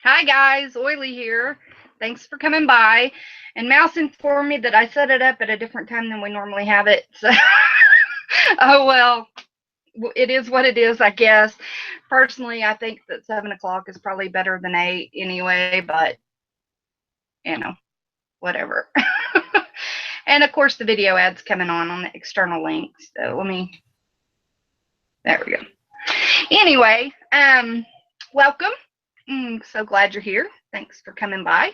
Hi guys, Oily here. Thanks for coming by. And Mouse informed me that I set it up at a different time than we normally have it. So, oh well, it is what it is, I guess. Personally, I think that 7 o'clock is probably better than 8 anyway, but you know, whatever. And of course, the video ad's coming on the external link. So there we go. Anyway, welcome. So glad you're here. Thanks for coming by.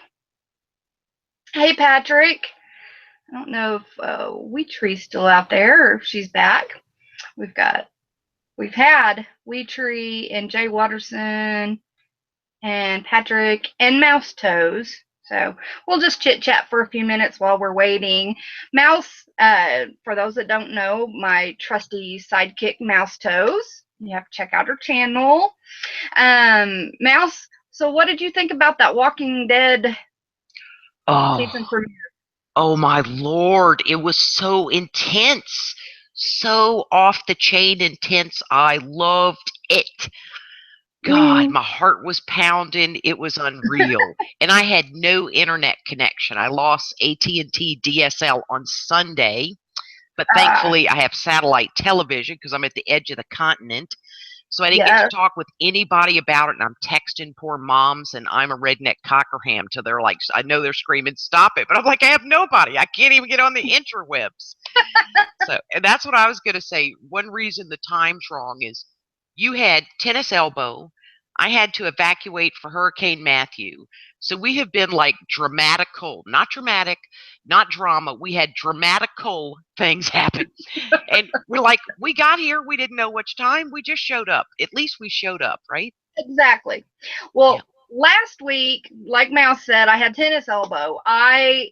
Hey, Patrick. I don't know if Wheat Tree's still out there or if she's back. We've had Wheat Tree and Jay Watterson and Patrick and Mouse Toes. So we'll just chit chat for a few minutes while we're waiting. Mouse, for those that don't know, my trusty sidekick Mouse Toes. You have to check out her channel. Mouse, so what did you think about that Walking Dead season Oh, premiere? oh my Lord. It was so intense. So off the chain intense. I loved it. God, Mm, my heart was pounding. It was unreal. And I had no internet connection. I lost AT&T DSL on Sunday, but uh, thankfully I have satellite television because I'm at the edge of the continent. So I didn't get to yeah, talk with anybody about it, and I'm texting poor moms, and I'm a redneck cockerham. So they're like, I know they're screaming, stop it. But I'm like, I have nobody. I can't even get on the interwebs. So, and that's what I was going to say. One reason the time's wrong is you had tennis elbow. I had to evacuate for Hurricane Matthew. So we have been like dramatical, not dramatic, not drama. We had dramatical things happen. And we're like, we got here. We didn't know which time. We just showed up. At least we showed up, right? exactly. Yeah. Well, last week, like Mouse said, I had tennis elbow. I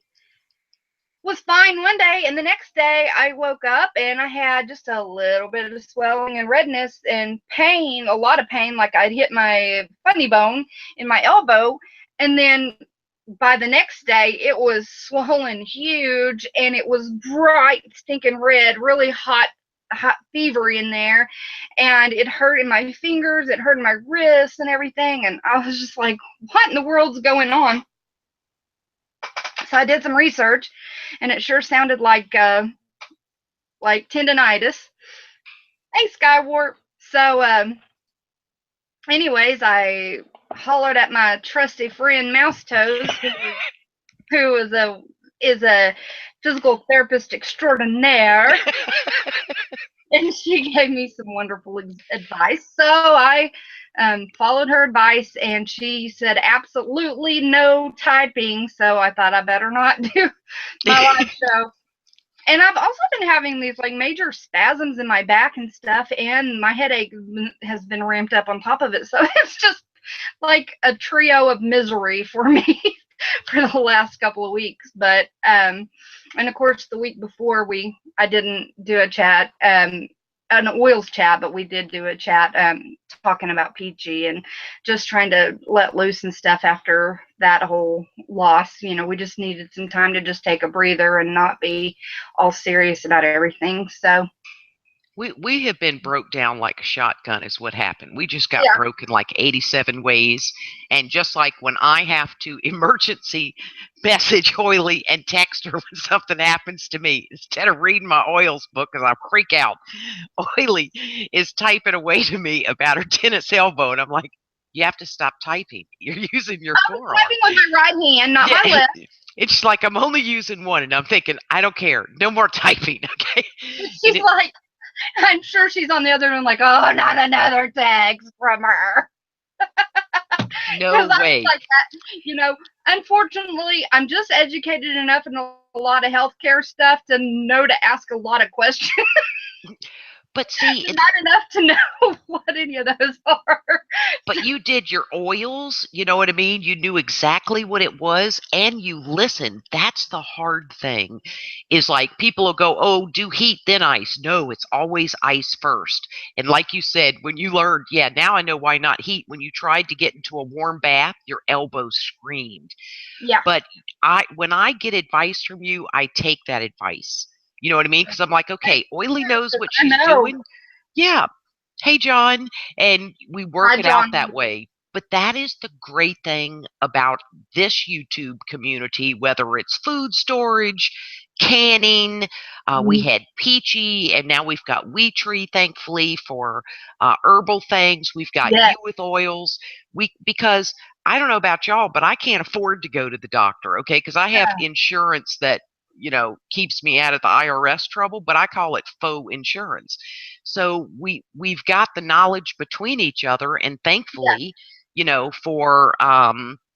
was fine one day, and the next day I woke up and I had just a little bit of swelling and redness and pain, a lot of pain, like I'd hit my funny bone in my elbow. And then by the next day, it was swollen huge and it was bright, stinking red, really hot fever in there, and it hurt in my fingers, it hurt in my wrists and everything, and I was just like, what in the world's going on? So I did some research, and it sure sounded like tendonitis. Hey, Skywarp. So, anyways, I hollered at my trusty friend Mouse Toes, who is a physical therapist extraordinaire, and she gave me some wonderful advice. So I followed her advice, and she said absolutely no typing. So I thought I better not do my live show. And I've also been having these like major spasms in my back and stuff, and my headache has been ramped up on top of it. So it's just like a trio of misery for me for the last couple of weeks. But and of course the week before I didn't do a chat, an oils chat, but we did do a chat talking about Peachy and just trying to let loose and stuff after that whole loss. We just needed some time to just take a breather and not be all serious about everything. So We have been broke down like a shotgun is what happened. We just got yeah, broken like 87 ways. And just like when I have to emergency message Oily and text her when something happens to me, instead of reading my oils book because I freak out, Oily is typing away to me about her tennis elbow. And I'm like, you have to stop typing. You're using your I was forearm. typing with my right hand, not my Yeah. left. It's like I'm only using one. And I'm thinking, I don't care. No more typing. Okay. And She's like, I'm sure she's on the other end, like, oh, not another text from her. no Because I'm way. like that. Unfortunately, I'm just educated enough in a lot of healthcare stuff to know to ask a lot of questions, But see, but not enough to know what any of those are. but you did your oils, you know what I mean? You knew exactly what it was and you listened. That's the hard thing. Is like people will go, "Oh, do heat then ice." No, it's always ice first. And like you said, when you learned, yeah, now I know why not heat. When you tried to get into a warm bath, your elbows screamed. Yeah, But I when I get advice from you, I take that advice. You know what I mean? Because I'm like, thank okay, Oily you, knows what I she's know. doing. Yeah. Hey, John. And we work Hi, it out John. that way. But that is the great thing about this YouTube community, whether it's food storage, canning. We had Peachy, and now we've got Wheat Tree, thankfully, for herbal things. We've got Yes. you with oils. Because I don't know about y'all, but I can't afford to go to the doctor, okay? Because I have insurance that keeps me out of the IRS trouble, but I call it faux insurance. So we've got the knowledge between each other, and thankfully, for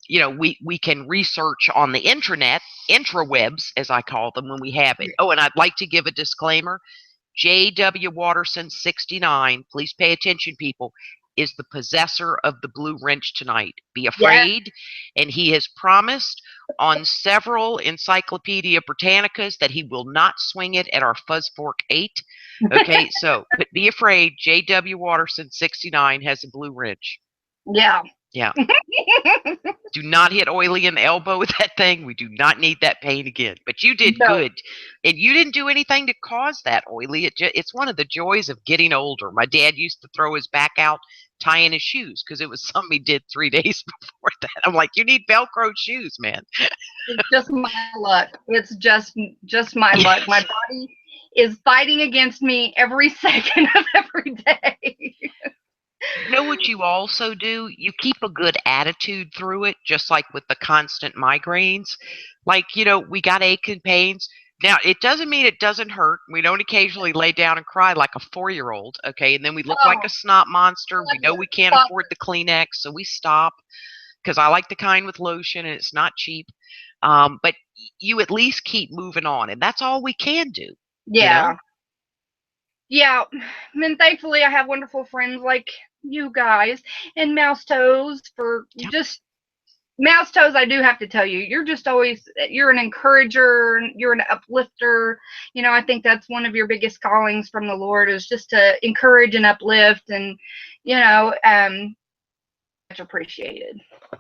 we can research on the intranet, intrawebs, as I call them, when we have it. Oh, and I'd like to give a disclaimer. J.W. Watterson 69, please pay attention, people, is the possessor of the blue wrench tonight. Be afraid. And he has promised on several Encyclopedia Britannicas that he will not swing it at our Fuzz Fork 8. Okay, so but be afraid. J.W. Watterson 69 has a blue wrench. Yeah. Yeah. Do not hit Oily in the elbow with that thing. We do not need that pain again. But you did good. And you didn't do anything to cause that, Oily. It's one of the joys of getting older. My dad used to throw his back out tying his shoes because it was something he did 3 days before that. I'm like, you need Velcro shoes, man. It's just my luck. It's just my luck. My body is fighting against me every second of every day. You know what you also do? You keep a good attitude through it, just like with the constant migraines. Like, we got ache and pains. Now, it doesn't mean it doesn't hurt. We don't occasionally lay down and cry like a 4-year-old, okay? And then we look like a snot monster. We know we can't afford the Kleenex, so we stop because I like the kind with lotion and it's not cheap. But you at least keep moving on, and that's all we can do. Yeah. Yeah. And thankfully, I have wonderful friends like you guys and Mouse Toes for just Mouse Toes. I do have to tell you, you're just always, you're an encourager, you're an uplifter. I think that's one of your biggest callings from the Lord is just to encourage and uplift, and much appreciated.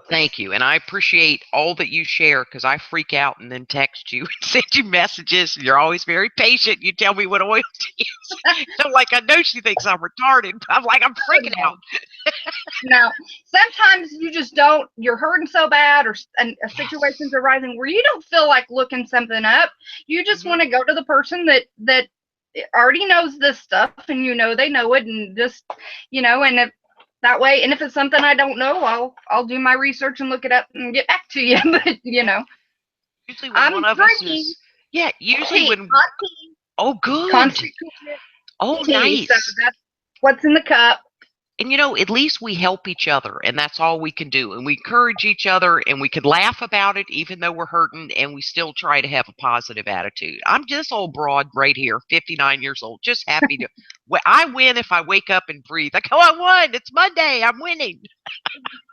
Thank you. And I appreciate all that you share because I freak out and then text you and send you messages. You're always very patient. You tell me what oil to use. I'm like, I know she thinks I'm retarded, but I'm like, I'm freaking out. No, sometimes you just don't, you're hurting so bad, or situations are rising where you don't feel like looking something up. You just want to go to the person that already knows this stuff, and they know it, and just, and if that way, and if it's something I don't know, I'll do my research and look it up and get back to you. But usually when one of us is usually when oh good oh nice, so that's what's in the cup. And at least we help each other, and that's all we can do. And we encourage each other, and we can laugh about it even though we're hurting, and we still try to have a positive attitude. I'm just old broad right here, 59 years old, just happy to. I win if I wake up and breathe. Like, oh, I won. It's Monday. I'm winning.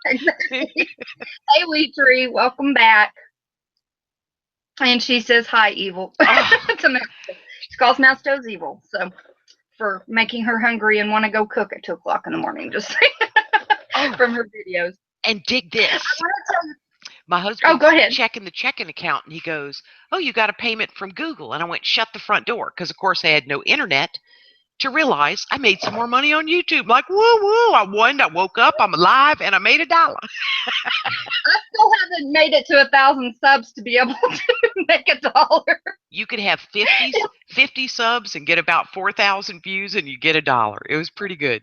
Exactly. Hey, Wheat Tree, welcome back. And she says, hi, evil. She calls Mouse Toes evil. So, for making her hungry and want to go cook at 2 o'clock in the morning, just from her videos. And dig this. I want to tell you. My husband go ahead. checking the checking account, and he goes, oh, you got a payment from Google. And I went, shut the front door, because, of course, I had no internet to realize I made some more money on YouTube. Like, woo, woo, I won. I woke up, I'm alive, and I made $1. I still haven't made it to 1,000 subs to be able to make $1. You could have 50 subs and get about 4,000 views, and you get $1. It was pretty good.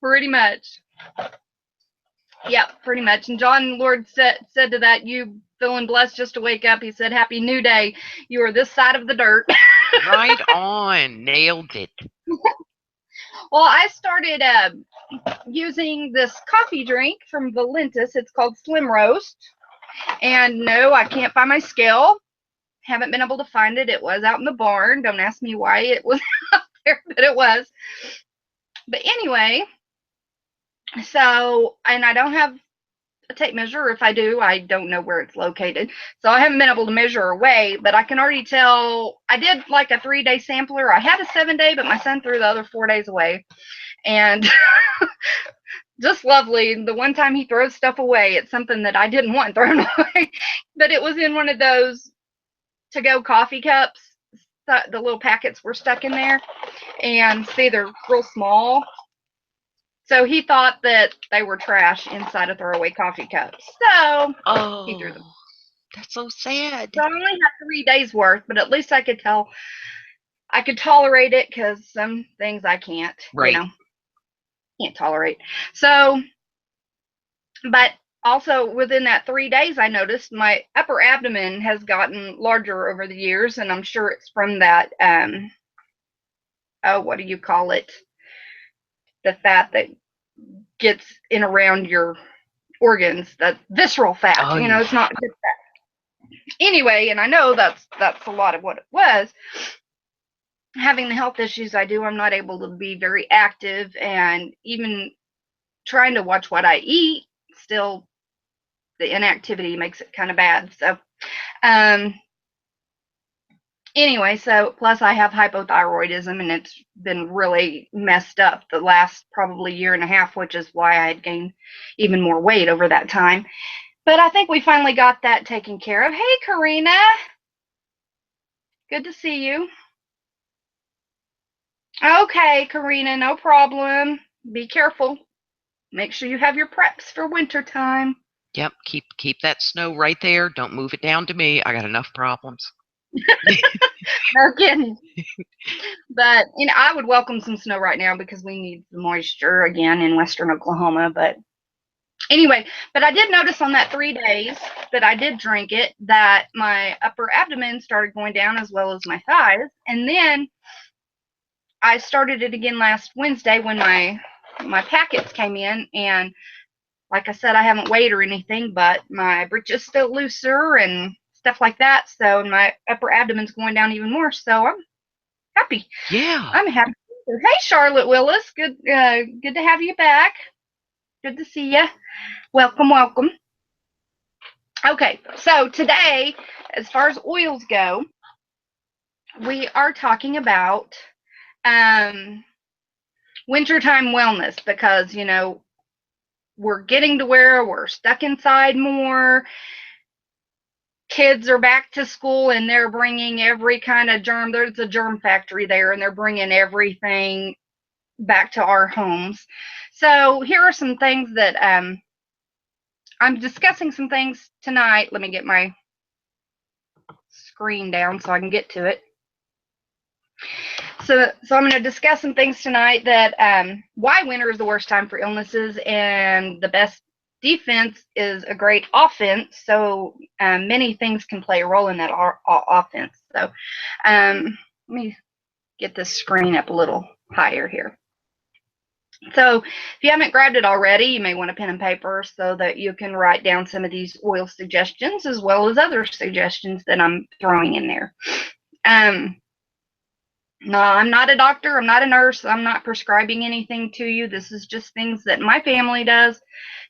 Pretty much. Yeah, pretty much. And John Lord said to that, you feeling blessed just to wake up. He said, happy new day. You are this side of the dirt. Right on. Nailed it. Well, I started using this coffee drink from Valentis. It's called Slim Roast. And no, I can't find my scale. Haven't been able to find it. It was out in the barn. Don't ask me why it was out there, but it was. But anyway, so, and I don't have a tape measure. If I do, I don't know where it's located. So I haven't been able to measure or weigh, but I can already tell. I did like a 3-day sampler. I had a 7-day, but my son threw the other 4 days away. And just lovely. The one time he throws stuff away, it's something that I didn't want thrown away. But it was in one of those to-go coffee cups. The little packets were stuck in there. And see, they're real small. So he thought that they were trash inside of throwaway coffee cups. So he threw them. Oh, that's so sad. So I only had 3 days worth, but at least I could tell I could tolerate it because some things I can't, Right. can't tolerate. So, but also within that 3 days, I noticed my upper abdomen has gotten larger over the years, and I'm sure it's from that. Oh, what do you call it? The fat that gets in around your organs, that visceral fat. Oh, It's not good fat. Anyway, and I know that's a lot of what it was. Having the health issues I do, I'm not able to be very active, and even trying to watch what I eat, still the inactivity makes it kind of bad. So, um, anyway, so plus I have hypothyroidism, and it's been really messed up the last probably year and a half, which is why I had gained even more weight over that time. But I think we finally got that taken care of. Hey, Karina. Good to see you. Okay, Karina, no problem. Be careful. Make sure you have your preps for wintertime. yep. Keep that snow right there. Don't move it down to me. I got enough problems. No kidding. But I would welcome some snow right now because we need the moisture again in western Oklahoma. But anyway, but I did notice on that 3 days that I did drink it that my upper abdomen started going down as well as my thighs. And then I started it again last Wednesday when my packets came in, and like I said, I haven't weighed or anything, but my britches still looser and stuff like that. So my upper abdomen's going down even more. So I'm happy. Yeah. I'm happy. Hey, Charlotte Willis. Good to have you back. Good to see you. Welcome, welcome. Okay, so today, as far as oils go, we are talking about wintertime wellness because, we're getting to where we're stuck inside more. Kids are back to school and they're bringing every kind of germ. There's a germ factory there, and they're bringing everything back to our homes. So here are some things that I'm discussing some things tonight. Let me get my screen down so I can get to it. So I'm going to discuss some things tonight that why winter is the worst time for illnesses, and the best defense is a great offense. So many things can play a role in that offense. So let me get this screen up a little higher here. So if you haven't grabbed it already, you may want a pen and paper so that you can write down some of these oil suggestions as well as other suggestions that I'm throwing in there. No, I'm not a doctor. I'm not a nurse. I'm not prescribing anything to you. This is just things that my family does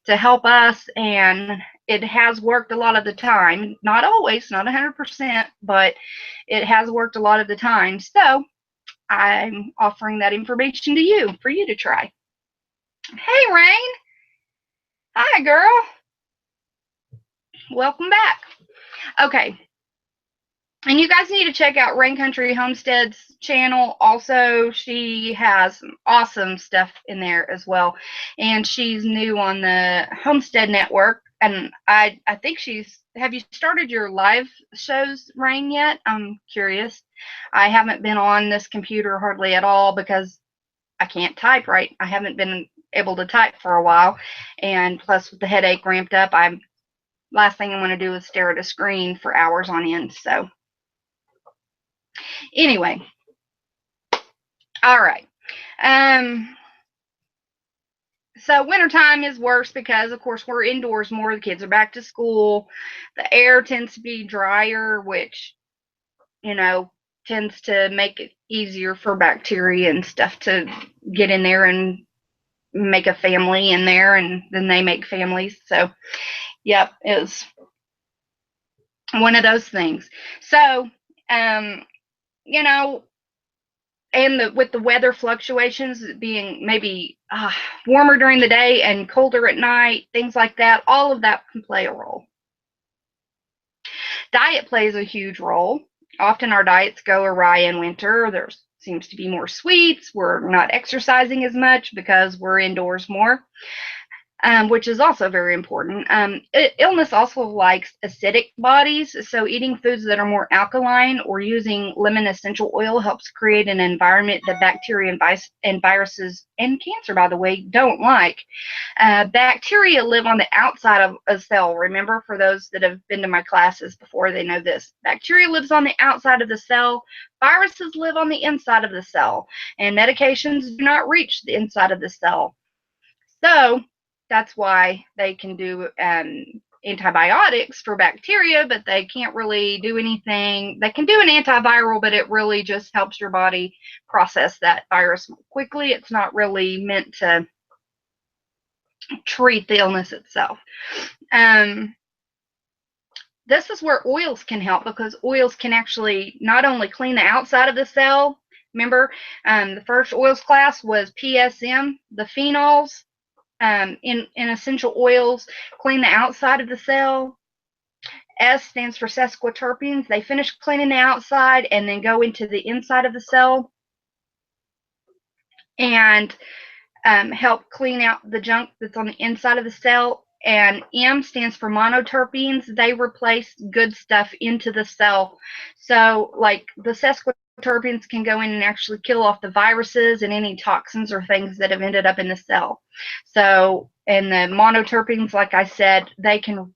to help us, and it has worked a lot of the time. Not always, not 100%, but it has worked a lot of the time. So I'm offering that information to you for you to try. Hey, Rain. Hi, girl. Welcome back. Okay. And you guys need to check out Rain Country Homestead's channel. Also, she has some awesome stuff in there as well. And she's new on the Homestead Network. And I think have you started your live shows, Rain, yet? I'm curious. I haven't been on this computer hardly at all because I can't type right. I haven't been able to type for a while. And plus with the headache ramped up, last thing I want to do is stare at a screen for hours on end. So anyway, all right. So wintertime is worse because, of course, we're indoors more. The kids are back to school. The air tends to be drier, which, tends to make it easier for bacteria and stuff to get in there and make a family in there, and then they make families. So, yep, it's one of those things. So, you know, and with the weather fluctuations being maybe warmer during the day and colder at night, things like that, all of that can play a role. Diet plays a huge role. Often our diets go awry in winter. There's seems to be more sweets. We're not exercising as much because we're indoors more. Which is also very important. Illness also likes acidic bodies, so eating foods that are more alkaline or using lemon essential oil helps create an environment that bacteria and viruses and cancer, by the way, don't like. Bacteria live on the outside of a cell. Remember, for those that have been to my classes before, they know this. Bacteria lives on the outside of the cell. Viruses live on the inside of the cell, and medications do not reach the inside of the cell. So that's why they can do antibiotics for bacteria, but they can't really do anything. They can do an antiviral, but it really just helps your body process that virus quickly. It's not really meant to treat the illness itself. This is where oils can help, because oils can actually not only clean the outside of the cell. Remember, the first oils class was PSM, the phenols. In essential oils, clean the outside of the cell. S stands for sesquiterpenes. They finish cleaning the outside and then go into the inside of the cell and help clean out the junk that's on the inside of the cell. And M stands for monoterpenes. They replace good stuff into the cell. So like the sesquiterpenes can go in and actually kill off the viruses and any toxins or things that have ended up in the cell. So, and the monoterpenes, like I said, they can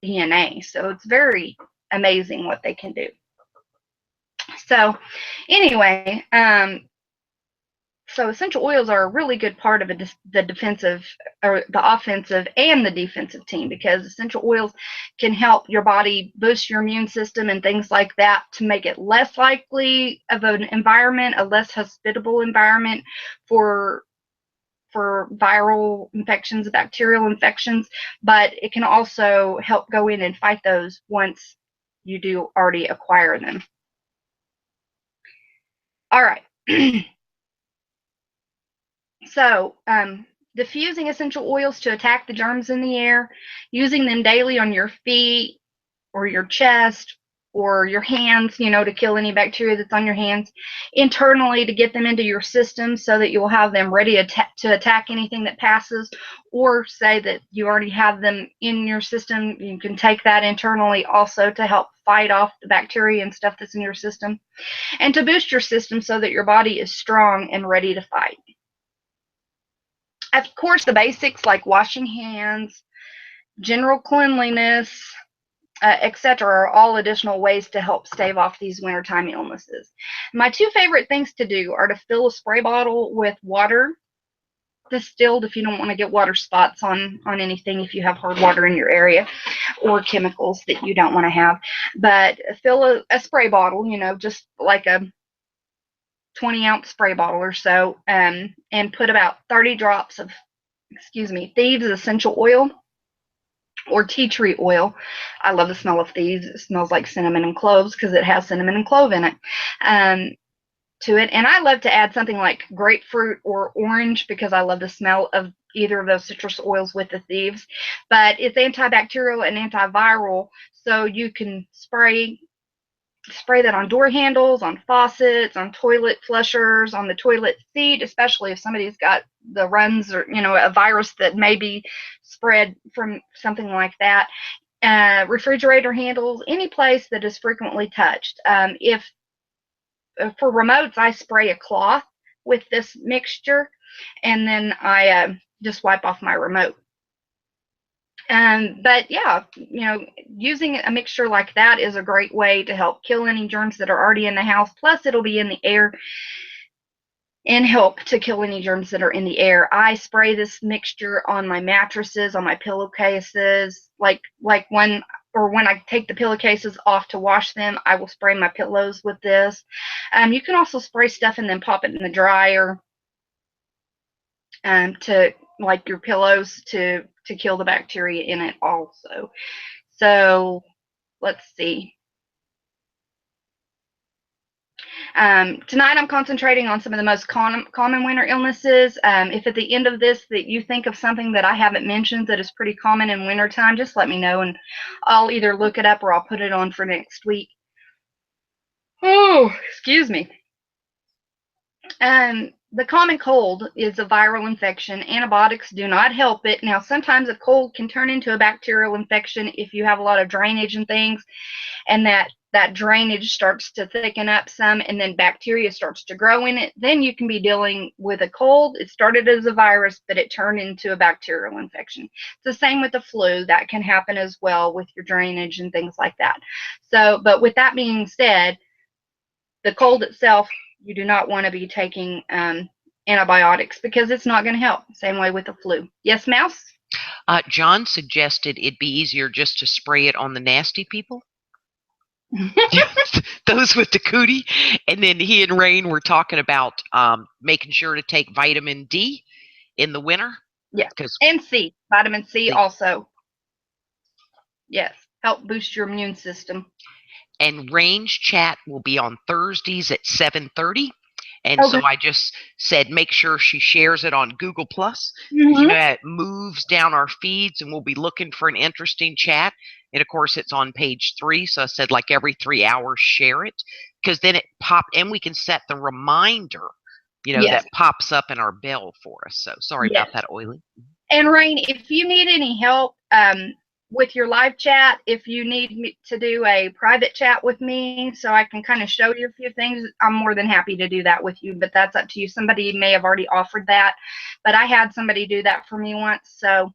DNA. So it's very amazing what they can do. So anyway, so essential oils are a really good part of the defensive or the offensive and the defensive team, because essential oils can help your body boost your immune system and things like that to make it less likely of an environment, a less hospitable environment for viral infections, bacterial infections, but it can also help go in and fight those once you do already acquire them. All right. So, diffusing essential oils to attack the germs in the air, using them daily on your feet or your chest or your hands, to kill any bacteria that's on your hands, internally to get them into your system so that you'll have them ready to attack anything that passes, or say that you already have them in your system, you can take that internally also to help fight off the bacteria and stuff that's in your system, and to boost your system so that your body is strong and ready to fight. Of course, the basics like washing hands, general cleanliness, etc., are all additional ways to help stave off these wintertime illnesses. My two favorite things to do are to fill a spray bottle with water, distilled if you don't want to get water spots on anything, if you have hard water in your area, or chemicals that you don't want to have. But fill a spray bottle, just like a 20-ounce spray bottle or so, and put about 30 drops of, Thieves essential oil or tea tree oil. I love the smell of Thieves. It smells like cinnamon and cloves because it has cinnamon and clove in it. To it, and I love to add something like grapefruit or orange because I love the smell of either of those citrus oils with the Thieves. But it's antibacterial and antiviral, so you can spray that on door handles, on faucets, on toilet flushers, on the toilet seat, especially if somebody's got the runs or, a virus that may be spread from something like that. Refrigerator handles, any place that is frequently touched. If for remotes, I spray a cloth with this mixture, and then I just wipe off my remote. But yeah, using a mixture like that is a great way to help kill any germs that are already in the house. Plus, it'll be in the air and help to kill any germs that are in the air. I spray this mixture on my mattresses, on my pillowcases, like when I take the pillowcases off to wash them, I will spray my pillows with this. You can also spray stuff and then pop it in the dryer to, like, your pillows to kill the bacteria in it also. So let's see. Tonight I'm concentrating on some of the most common winter illnesses. If at the end of this that you think of something that I haven't mentioned that is pretty common in wintertime, just let me know and I'll either look it up or I'll put it on for next week. Oh, excuse me. The common cold is a viral infection. Antibiotics do not help it. Now, sometimes a cold can turn into a bacterial infection if you have a lot of drainage and things, and that drainage starts to thicken up some, and then bacteria starts to grow in it. Then you can be dealing with a cold. It started as a virus, but it turned into a bacterial infection. It's the same with the flu. That can happen as well with your drainage and things like that. So, but with that being said, the cold itself, you do not want to be taking antibiotics because it's not going to help. Same way with the flu. Yes, Mouse? John suggested it'd be easier just to spray it on the nasty people. Those with the cootie. And then he and Rain were talking about making sure to take vitamin D in the winter. Yeah. And C. Vitamin C also. Yes. Help boost your immune system. And Rain's chat will be on Thursdays at 7:30. And so I just said, make sure she shares it on Google Plus. You know, it moves down our feeds, and we'll be looking for an interesting chat. And of course, it's on page 3. So I said, like every 3 hours, share it, because then it and we can set the reminder, that pops up in our bell for us. So sorry about that, Oily. And Rain, if you need any help with your live chat, if you need me to do a private chat with me so I can kind of show you a few things, I'm more than happy to do that with you, but that's up to you. Somebody may have already offered that, but I had somebody do that for me once, so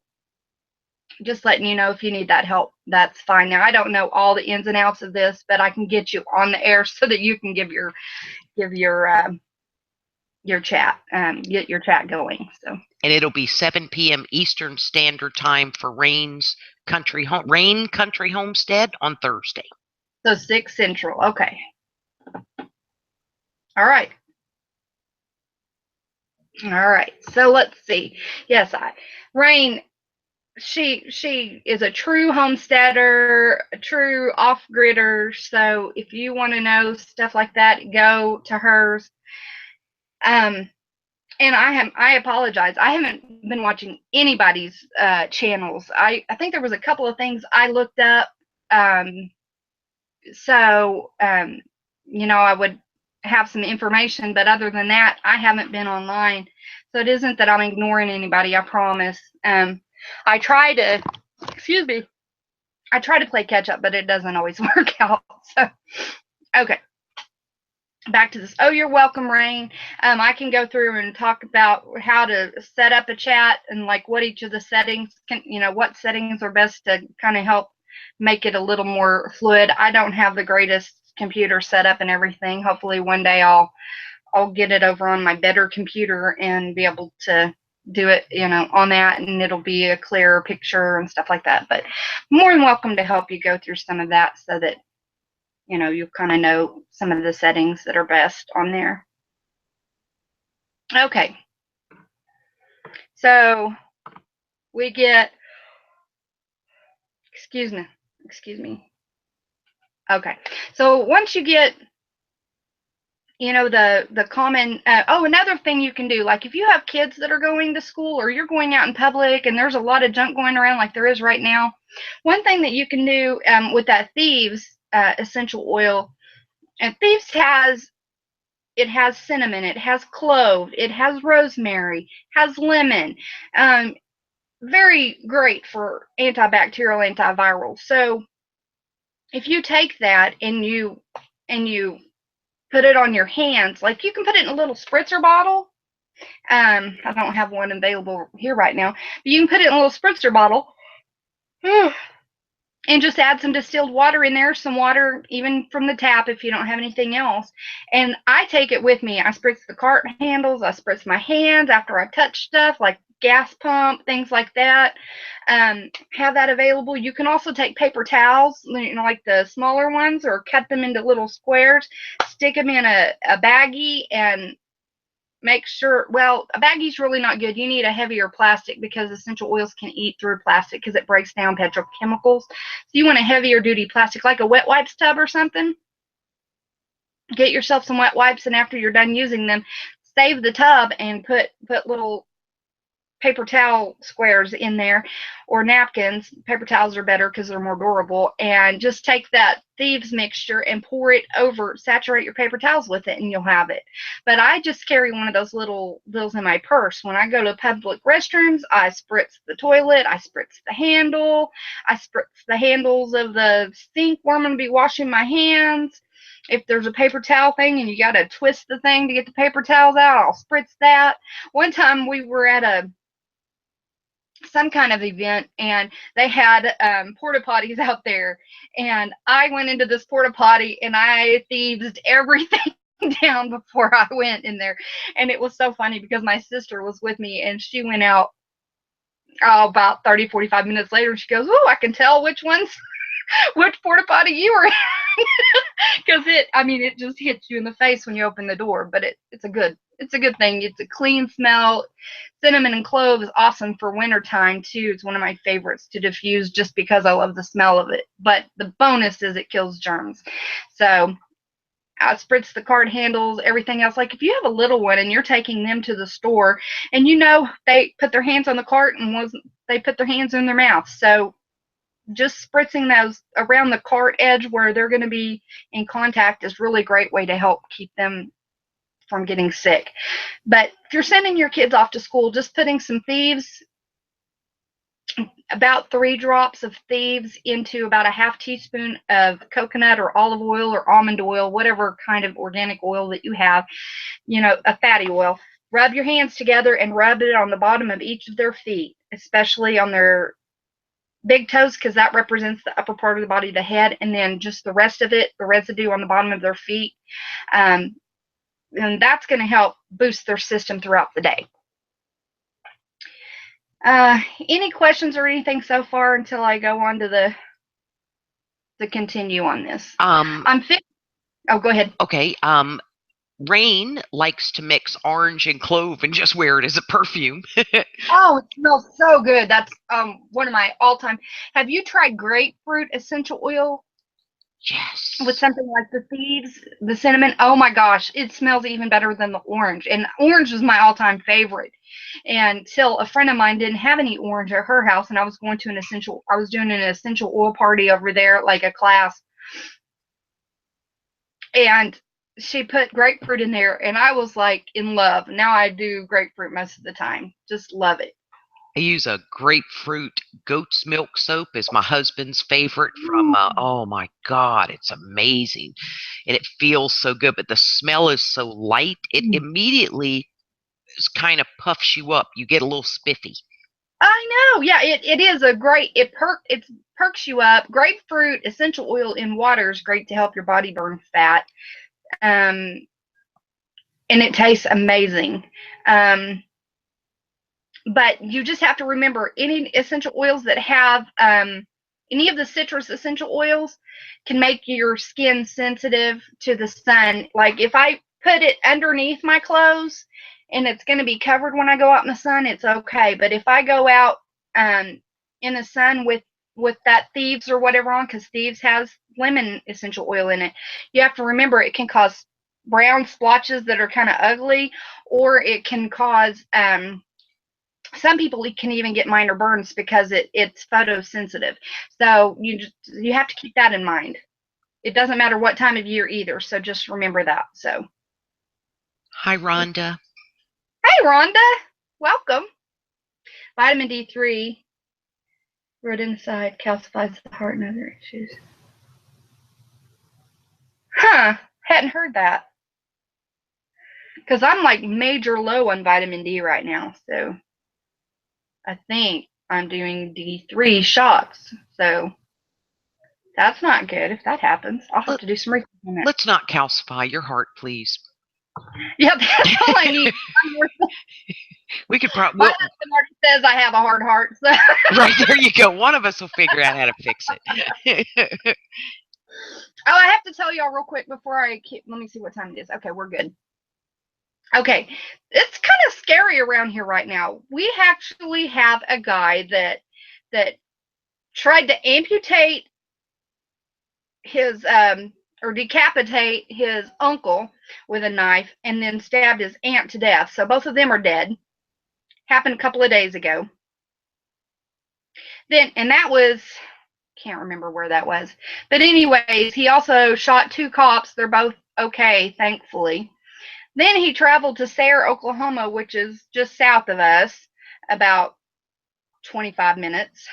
just letting you know if you need that help, that's fine. Now, I don't know all the ins and outs of this, but I can get you on the air so that you can give your chat, get your chat going. So. And it'll be 7 p.m. Eastern Standard Time for Rain Country Homestead on Thursday. So 6 Central. Okay. All right. All right. So let's see. Yes, Rain, she is a true homesteader, a true off-gridder. So if you want to know stuff like that, go to hers. And I apologize. I haven't been watching anybody's channels. I think there was a couple of things I looked up. So I would have some information, but other than that, I haven't been online. So it isn't that I'm ignoring anybody, I promise. I try to play catch up, but it doesn't always work out. So, okay. Back to this. Oh, you're welcome, Rain. I can go through and talk about how to set up a chat and like what each of the settings can, what settings are best to kind of help make it a little more fluid. I don't have the greatest computer set up and everything. Hopefully one day I'll get it over on my better computer and be able to do it, on that, and it'll be a clearer picture and stuff like that. But more than welcome to help you go through some of that so that you kind of know some of the settings that are best on there. Okay. So we get, excuse me. Okay. So once you get, the common, another thing you can do, like if you have kids that are going to school or you're going out in public and there's a lot of junk going around like there is right now, one thing that you can do with that Thieves essential oil, and Thieves has cinnamon, it has clove, it has rosemary, has lemon, very great for antibacterial, antiviral. So if you take that and you put it on your hands, like you can put it in a little spritzer bottle. I don't have one available here right now, but you can put it in a little spritzer bottle. And just add some distilled water in there, some water even from the tap if you don't have anything else. And I take it with me. I spritz the cart handles. I spritz my hands after I touch stuff like gas pump, things like that. Have that available. You can also take paper towels, like the smaller ones, or cut them into little squares, stick them in a baggie, and make sure, a baggie's really not good. You need a heavier plastic because essential oils can eat through plastic because it breaks down petrochemicals. So you want a heavier duty plastic, like a wet wipes tub or something. Get yourself some wet wipes, and after you're done using them, save the tub and put little paper towel squares in there or napkins. Paper towels are better because they're more durable. And just take that thieves mixture and pour it over, saturate your paper towels with it, and you'll have it. But I just carry one of those little bills in my purse. When I go to public restrooms, I spritz the toilet, I spritz the handle, I spritz the handles of the sink where I'm going to be washing my hands. If there's a paper towel thing and you got to twist the thing to get the paper towels out, I'll spritz that. One time we were at some kind of event and they had porta potties out there, and I went into this porta potty and I thieved everything down before I went in there. And it was so funny because my sister was with me and she went out about 30-45 minutes later, and she goes, "Oh, I can tell which porta potty you were in." Because it just hits you in the face when you open the door. But it's a good thing. It's a clean smell. Cinnamon and clove is awesome for wintertime too. It's one of my favorites to diffuse just because I love the smell of it. But the bonus is it kills germs. So I spritz the card handles, everything else. Like if you have a little one and you're taking them to the store and they put their hands on the cart and they put their hands in their mouth. So just spritzing those around the cart edge where they're going to be in contact is really a great way to help keep them from getting sick. But if you're sending your kids off to school, just putting some thieves, about 3 drops of thieves into about a half teaspoon of coconut or olive oil or almond oil, whatever kind of organic oil that you have, a fatty oil. Rub your hands together and rub it on the bottom of each of their feet, especially on their big toes, because that represents the upper part of the body, the head, and then just the rest of it, the residue on the bottom of their feet. And that's going to help boost their system throughout the day. Any questions or anything so far until I go on to the continue on this? Oh, go ahead. Okay. Rain likes to mix orange and clove and just wear it as a perfume. Oh, it smells so good. That's one of my all-time. Have you tried grapefruit essential oil? Yes. With something like the thieves, the cinnamon. Oh my gosh, it smells even better than the orange. And orange is my all-time favorite. Until a friend of mine didn't have any orange at her house, and I was doing an essential oil party over there, like a class. And she put grapefruit in there, and I was like in love. Now I do grapefruit most of the time. Just love it. I use a grapefruit goat's milk soap is my husband's favorite from, oh my God, it's amazing. And it feels so good, but the smell is so light, it immediately kind of puffs you up. You get a little spiffy. I know. Yeah, it is a great, it perks you up. Grapefruit essential oil in water is great to help your body burn fat. And it tastes amazing. But you just have to remember, any essential oils that have any of the citrus essential oils can make your skin sensitive to the sun. Like if I put it underneath my clothes and it's going to be covered when I go out in the sun, it's okay. But if I go out in the sun with that thieves or whatever on, because thieves has lemon essential oil in it, you have to remember it can cause brown splotches that are kind of ugly, or it can cause some people can even get minor burns because it's photosensitive. So you have to keep that in mind. It doesn't matter what time of year either. So just remember that. So. Hi, Rhonda. Hey, Rhonda. Welcome. Vitamin D3, rodenticide, calcifies the heart and other issues. Huh. Hadn't heard that. Because I'm like major low on vitamin D right now. So I think I'm doing D3 shots. So that's not good if that happens. I'll have to do some research on that. Let's not calcify your heart, please. Yeah, that's all I need. We could probably. My husband already says I have a hard heart. So. Right, there you go. One of us will figure out how to fix it. Oh, I have to tell y'all real quick before let me see what time it is. Okay, we're good. Okay, it's kind of scary around here right now. We actually have a guy that tried to amputate his or decapitate his uncle with a knife and then stabbed his aunt to death. So both of them are dead. Happened a couple of days ago. Then, and that was, can't remember where that was. But anyways, he also shot 2 cops. They're both okay, thankfully. Then he traveled to Sayre, Oklahoma, which is just south of us, about 25 minutes.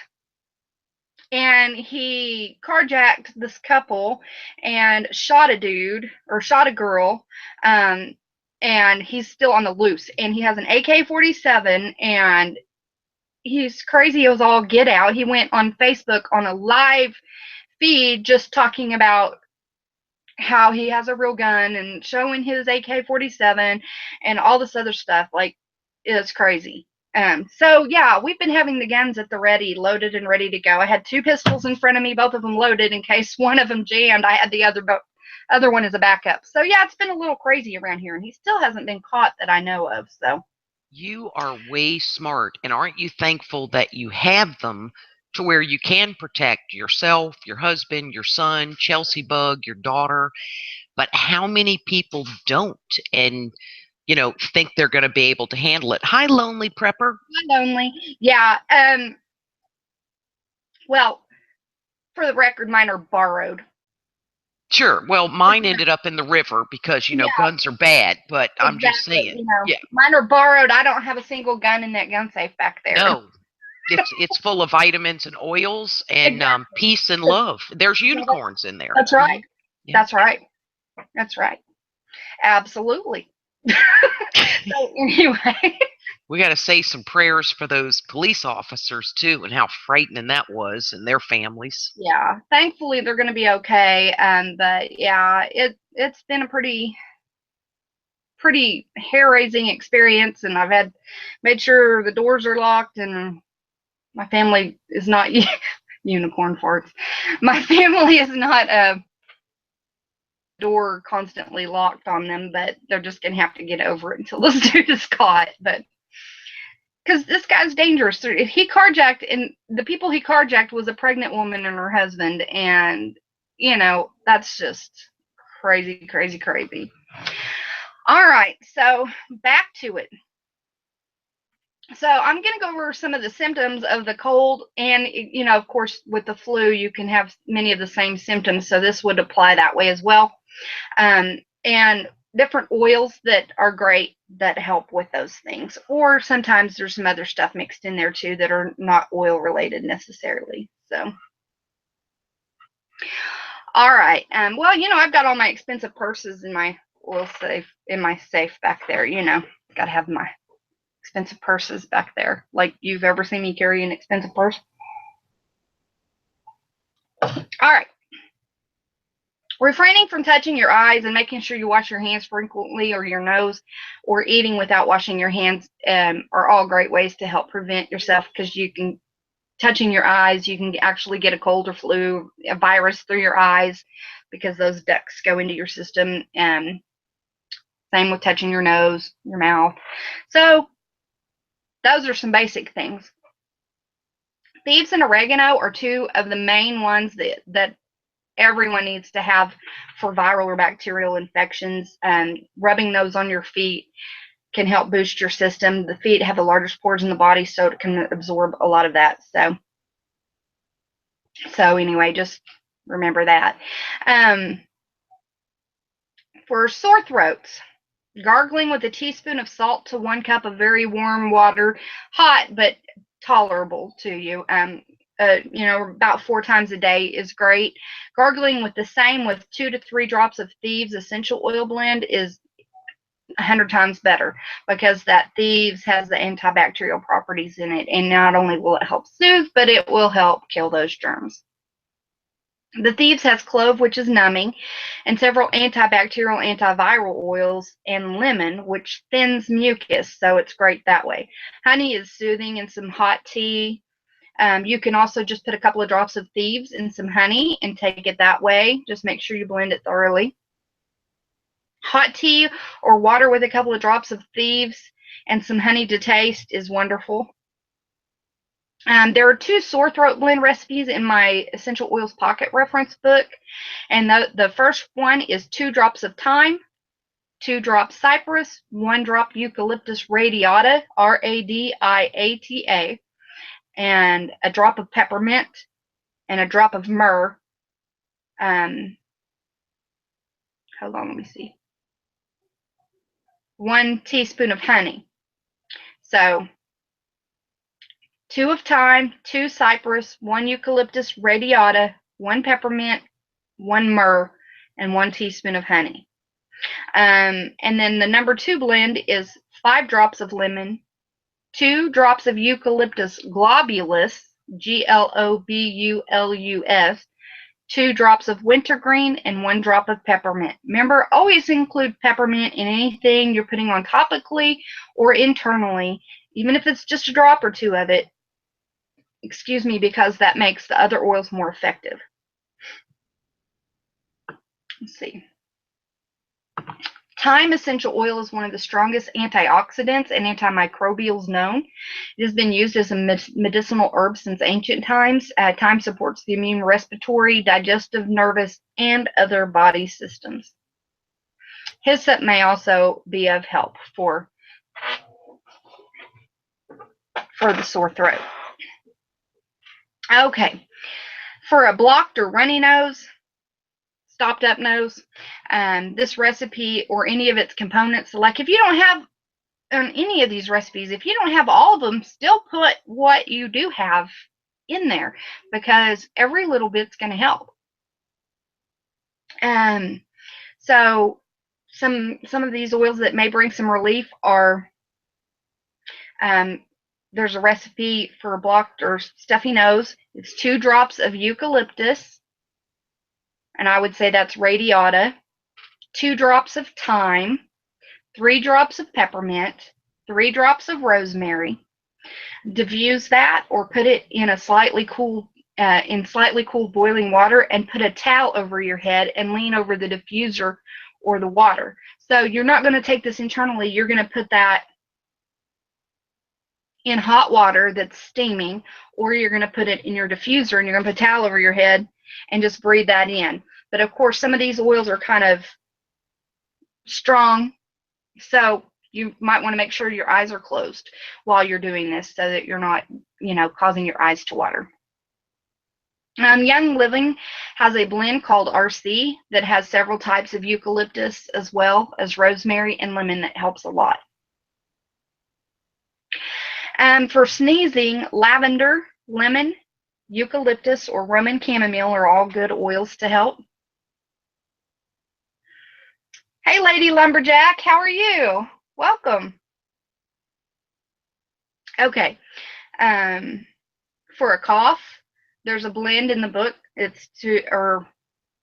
And he carjacked this couple and shot a dude, or shot a girl. And he's still on the loose. And he has an AK-47, and he's crazy. It was all get out. He went on Facebook on a live feed just talking about how he has a real gun and showing his AK-47 and all this other stuff. Like, it's crazy. So yeah, we've been having the guns at the ready, loaded and ready to go. I had 2 pistols in front of me, both of them loaded in case one of them jammed. I had the other one as a backup. So yeah, it's been a little crazy around here, and he still hasn't been caught that I know of. So You are way smart, and aren't you thankful that you have them to where you can protect yourself, your husband, your son, Chelsea Bug, your daughter? But how many people don't and think they're going to be able to handle it? Hi, lonely prepper. not only, yeah. Well, for the record, mine are borrowed. Sure. Well, mine ended up in the river because Yeah, guns are bad. But I'm just exactly. saying, yeah, Mine are borrowed. I don't have a single gun in that gun safe back there. no, it's full of vitamins and oils and Exactly. peace and love. There's unicorns in there. That's right. Yeah. That's right. That's right. Absolutely. So anyway, We got to say some prayers for those police officers too, and how frightening that was, and their families. yeah. Thankfully, they're going to be okay. But yeah, it's been a pretty hair raising experience, and I've had made sure the doors are locked, and my family is not unicorn farts. My family is not door constantly locked on them, but they're just gonna have to get over it until this dude is caught. But because this guy's dangerous, he carjacked, and the people he carjacked was a pregnant woman and her husband, and that's just crazy, crazy, crazy. All right, so back to it. So I'm going to go over some of the symptoms of the cold, and of course, with the flu, you can have many of the same symptoms, so this would apply that way as well. And different oils that are great that help with those things, or sometimes there's some other stuff mixed in there too that are not oil related necessarily. So all right, well, I've got all my expensive purses in my oil safe, in my safe back there. Got to have my expensive purses back there. Like, you've ever seen me carry an expensive purse? All right. Refraining from touching your eyes and making sure you wash your hands frequently, or your nose, or eating without washing your hands are all great ways to help prevent yourself, because touching your eyes, you can actually get a cold or flu, a virus through your eyes, because those ducts go into your system. Same with touching your nose, your mouth. So those are some basic things. Thieves and oregano are 2 of the main ones that everyone needs to have for viral or bacterial infections. Rubbing those on your feet can help boost your system. The feet have the largest pores in the body, so it can absorb a lot of that. So anyway, just remember that. For sore throats, gargling with a teaspoon of salt to 1 cup of very warm water, hot but tolerable to you. About 4 times a day is great. Gargling with the same with 2 to 3 drops of Thieves essential oil blend is 100 times better, because that Thieves has the antibacterial properties in it, and not only will it help soothe, but it will help kill those germs. The Thieves has clove, which is numbing, and several antibacterial, antiviral oils, and lemon, which thins mucus, so it's great that way. Honey is soothing, and some hot tea. You can also just put a couple of drops of Thieves in some honey and take it that way. Just make sure you blend it thoroughly. Hot tea or water with a couple of drops of Thieves and some honey to taste is wonderful. There are 2 sore throat blend recipes in my Essential Oils Pocket Reference book. And the first one is 2 drops of thyme, 2 drops cypress, 1 drop eucalyptus radiata, radiata, and a drop of peppermint, and a drop of myrrh. Hold on, let me see. 1 teaspoon of honey. So 2 of thyme, 2 cypress, 1 eucalyptus radiata, 1 peppermint, 1 myrrh, and 1 teaspoon of honey. And then the number 2 blend is 5 drops of lemon, 2 drops of eucalyptus globulus, globulus, 2 drops of wintergreen, and 1 drop of peppermint. Remember, always include peppermint in anything you're putting on topically or internally, even if it's just a drop or 2 of it. Excuse me, because that makes the other oils more effective. Let's see. Thyme essential oil is one of the strongest antioxidants and antimicrobials known. It has been used as a medicinal herb since ancient times. Thyme supports the immune, respiratory, digestive, nervous, and other body systems. Hyssop may also be of help for the sore throat. Okay, for a blocked or runny nose, stopped up nose, this recipe or any of its components, like if you don't have on any of these recipes, if you don't have all of them, still put what you do have in there, because every little bit's going to help. So some of these oils that may bring some relief are, there's a recipe for a blocked or stuffy nose. It's 2 drops of eucalyptus, and I would say that's radiata, 2 drops of thyme, 3 drops of peppermint, 3 drops of rosemary. Diffuse that or put it in a slightly cool boiling water, and put a towel over your head and lean over the diffuser or the water. So you're not going to take this internally. You're going to put that in hot water that's steaming, or you're going to put it in your diffuser and you're going to put a towel over your head and just breathe that in. But of course, some of these oils are kind of strong, so you might want to make sure your eyes are closed while you're doing this so that you're not, causing your eyes to water. Young Living has a blend called RC that has several types of eucalyptus as well as rosemary and lemon that helps a lot. For sneezing, lavender, lemon, eucalyptus, or Roman chamomile are all good oils to help. Hey, Lady Lumberjack, how are you? Welcome. Okay. For a cough, there's a blend in the book. It's or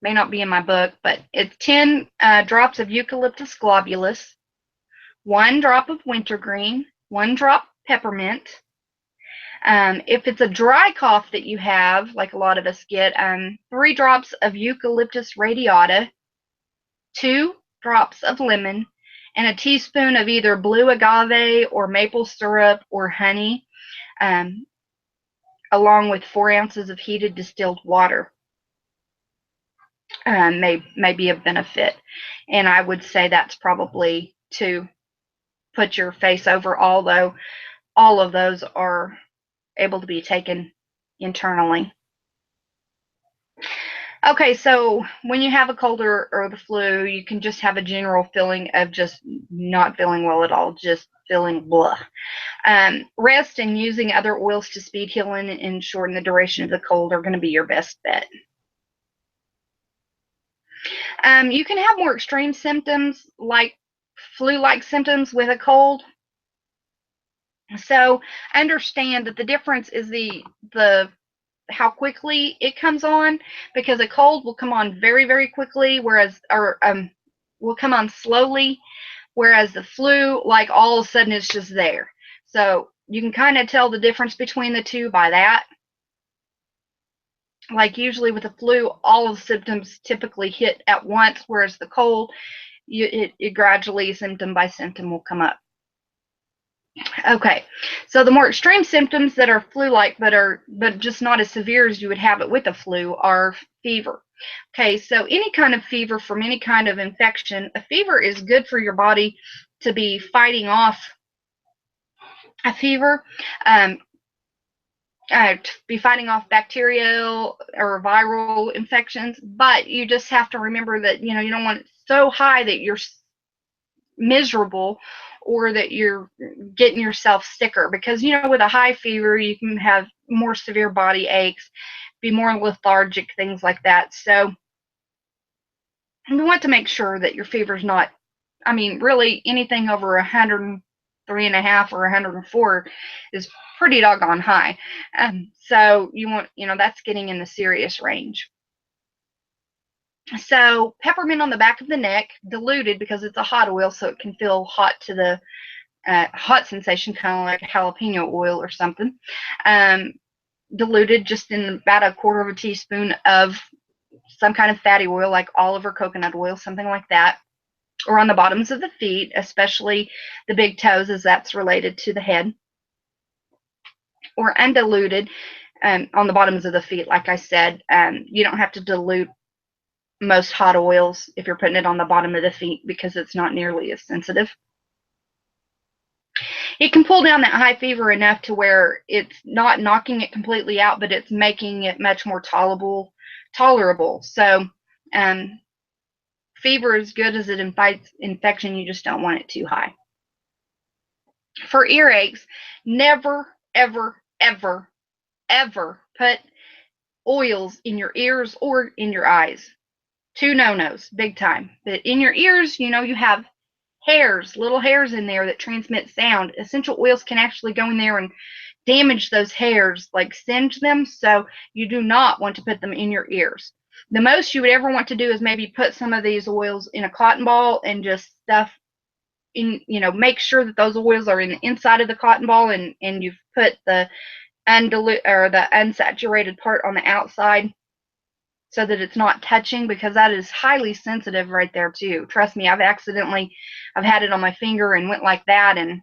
may not be in my book, but it's 10 drops of eucalyptus globulus, 1 drop of wintergreen, 1 drop peppermint. If it's a dry cough that you have, like a lot of us get, 3 drops of eucalyptus radiata, 2 drops of lemon, and a teaspoon of either blue agave or maple syrup or honey, along with 4 ounces of heated distilled water. May be a benefit. And I would say that's probably to put your face over, although all of those are able to be taken internally. Okay, so when you have a cold or the flu, you can just have a general feeling of just not feeling well at all, just feeling blah. Rest and using other oils to speed healing and shorten the duration of the cold are going to be your best bet. You can have more extreme symptoms like flu-like symptoms with a cold. So understand that the difference is the how quickly it comes on, because a cold will come on very, very quickly, whereas will come on slowly, whereas the flu, like all of a sudden, it's just there. So you can kind of tell the difference between the two by that. Like usually with the flu, all of the symptoms typically hit at once, whereas the cold, it gradually, symptom by symptom, will come up. Okay, so the more extreme symptoms that are flu-like but just not as severe as you would have it with a flu are fever. Okay, so any kind of fever from any kind of infection, a fever is good for your body to be fighting off a fever, um, to be fighting off bacterial or viral infections. But you just have to remember that you don't want it so high that you're miserable or that you're getting yourself sicker, because with a high fever you can have more severe body aches, be more lethargic, things like that. So we want to make sure that your fever's not, really anything over 103.5 or 104 is pretty doggone high. So you want, that's getting in the serious range. So peppermint on the back of the neck, diluted because it's a hot oil, so it can feel hot to the hot sensation, kind of like a jalapeno oil or something. Diluted just in about a quarter of a teaspoon of some kind of fatty oil, like olive or coconut oil, something like that, or on the bottoms of the feet, especially the big toes, as that's related to the head, or undiluted on the bottoms of the feet. Like I said, you don't have to dilute most hot oils if you're putting it on the bottom of the feet, because it's not nearly as sensitive. It can pull down that high fever enough to where it's not knocking it completely out, but it's making it much more tolerable. So fever is good as it invites infection. You just don't want it too high. For earaches, never, ever, ever, ever put oils in your ears or in your eyes. 2 no-nos, big time. But in your ears, you have hairs, little hairs in there that transmit sound. Essential oils can actually go in there and damage those hairs, like singe them. So you do not want to put them in your ears. The most you would ever want to do is maybe put some of these oils in a cotton ball and just stuff in, make sure that those oils are in the inside of the cotton ball, and you've put the the unsaturated part on the outside, so that it's not touching, because that is highly sensitive right there too. Trust me, I've had it on my finger and went like that, and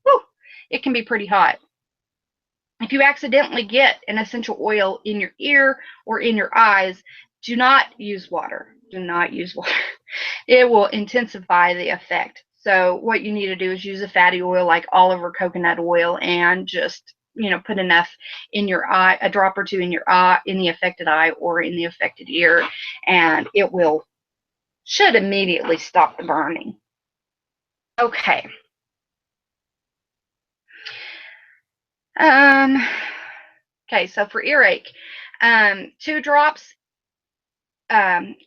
whew, it can be pretty hot. If you accidentally get an essential oil in your ear or in your eyes, do not use water. Do not use water. It will intensify the effect. So what you need to do is use a fatty oil like olive or coconut oil, and just put enough in your eye, a drop or two in your eye, in the affected eye or in the affected ear, and it should immediately stop the burning. Okay. Okay, so for earache, 2 drops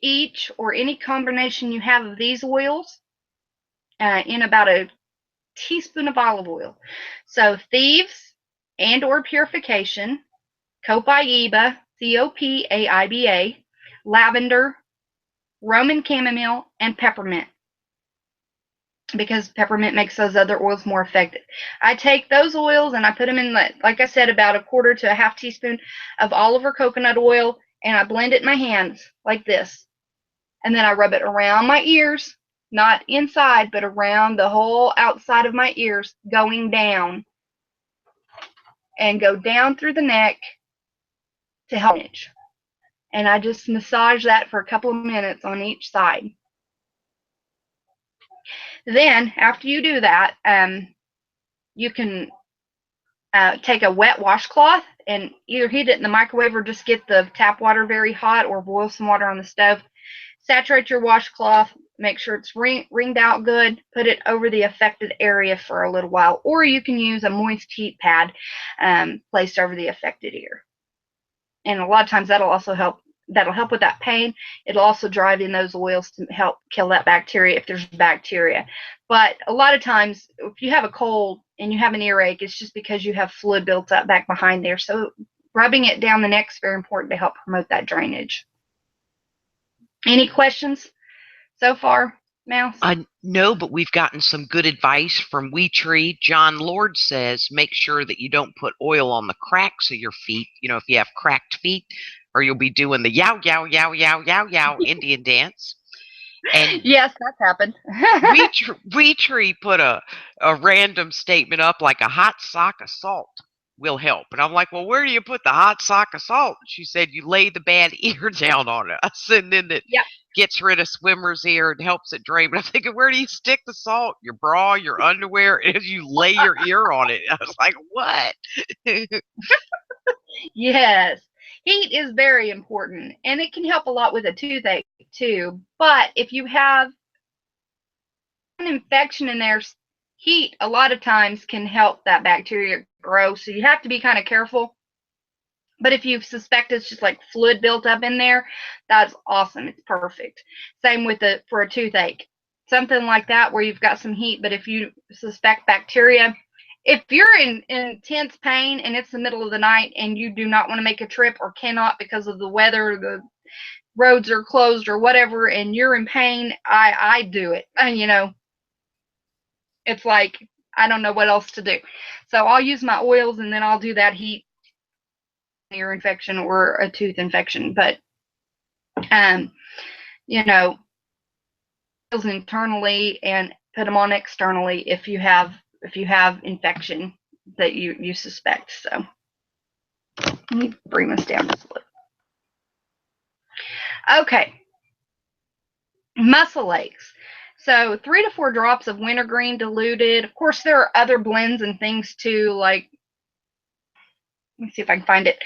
each, or any combination you have of these oils, in about a teaspoon of olive oil. So thieves and or purification, copaiba, COPAIBA, lavender, Roman chamomile, and peppermint, because peppermint makes those other oils more effective. I take those oils and I put them in, like I said, about a quarter to a half teaspoon of olive or coconut oil, and I blend it in my hands like this. And then I rub it around my ears, not inside, but around the whole outside of my ears, going down, and go down through the neck to help manage. And I just massage that for a couple of minutes on each side. Then, after you do that, you can take a wet washcloth and either heat it in the microwave or just get the tap water very hot, or boil some water on the stove. Saturate your washcloth, make sure it's wringed out good, put it over the affected area for a little while, or you can use a moist heat pad placed over the affected ear. And a lot of times that'll help with that pain. It'll also drive in those oils to help kill that bacteria if there's bacteria. But a lot of times, if you have a cold and you have an earache, it's just because you have fluid built up back behind there. So rubbing it down the neck is very important to help promote that drainage. Any questions so far, Mouse? No, but we've gotten some good advice from We Tree. John Lord says make sure that you don't put oil on the cracks of your feet. If you have cracked feet, or you'll be doing the yow, yow, yow, yow, yow, yow Indian dance. And yes, that's happened. We Tree put a random statement up, like a hot sock of salt. will help. And I'm like, well, where do you put the hot sock of salt? She said, you lay the bad ear down on us, and then it Yep. gets rid of swimmer's ear and helps it drain. But I'm thinking, where do you stick the salt? Your bra, your underwear, as you lay your ear on it. I was like, what? Yes. Heat is very important, and it can help a lot with a toothache too. But if you have an infection in there, heat a lot of times can help that bacteria grow. So you have to be kind of careful. But if you suspect it's just like fluid built up in there, that's awesome. It's perfect. Same with for a toothache. Something like that where you've got some heat, but if you suspect bacteria, if you're in intense pain and it's the middle of the night and you do not want to make a trip or cannot because of the weather, the roads are closed or whatever, and you're in pain, I do it. And it's like I don't know what else to do. So I'll use my oils and then I'll do that heat ear infection or a tooth infection. But um, you know, internally and put them on externally if you have infection that you suspect. So let me bring this down just a little. Okay, muscle aches. So 3 to 4 drops of wintergreen diluted. Of course, there are other blends and things too, like let me see if I can find it.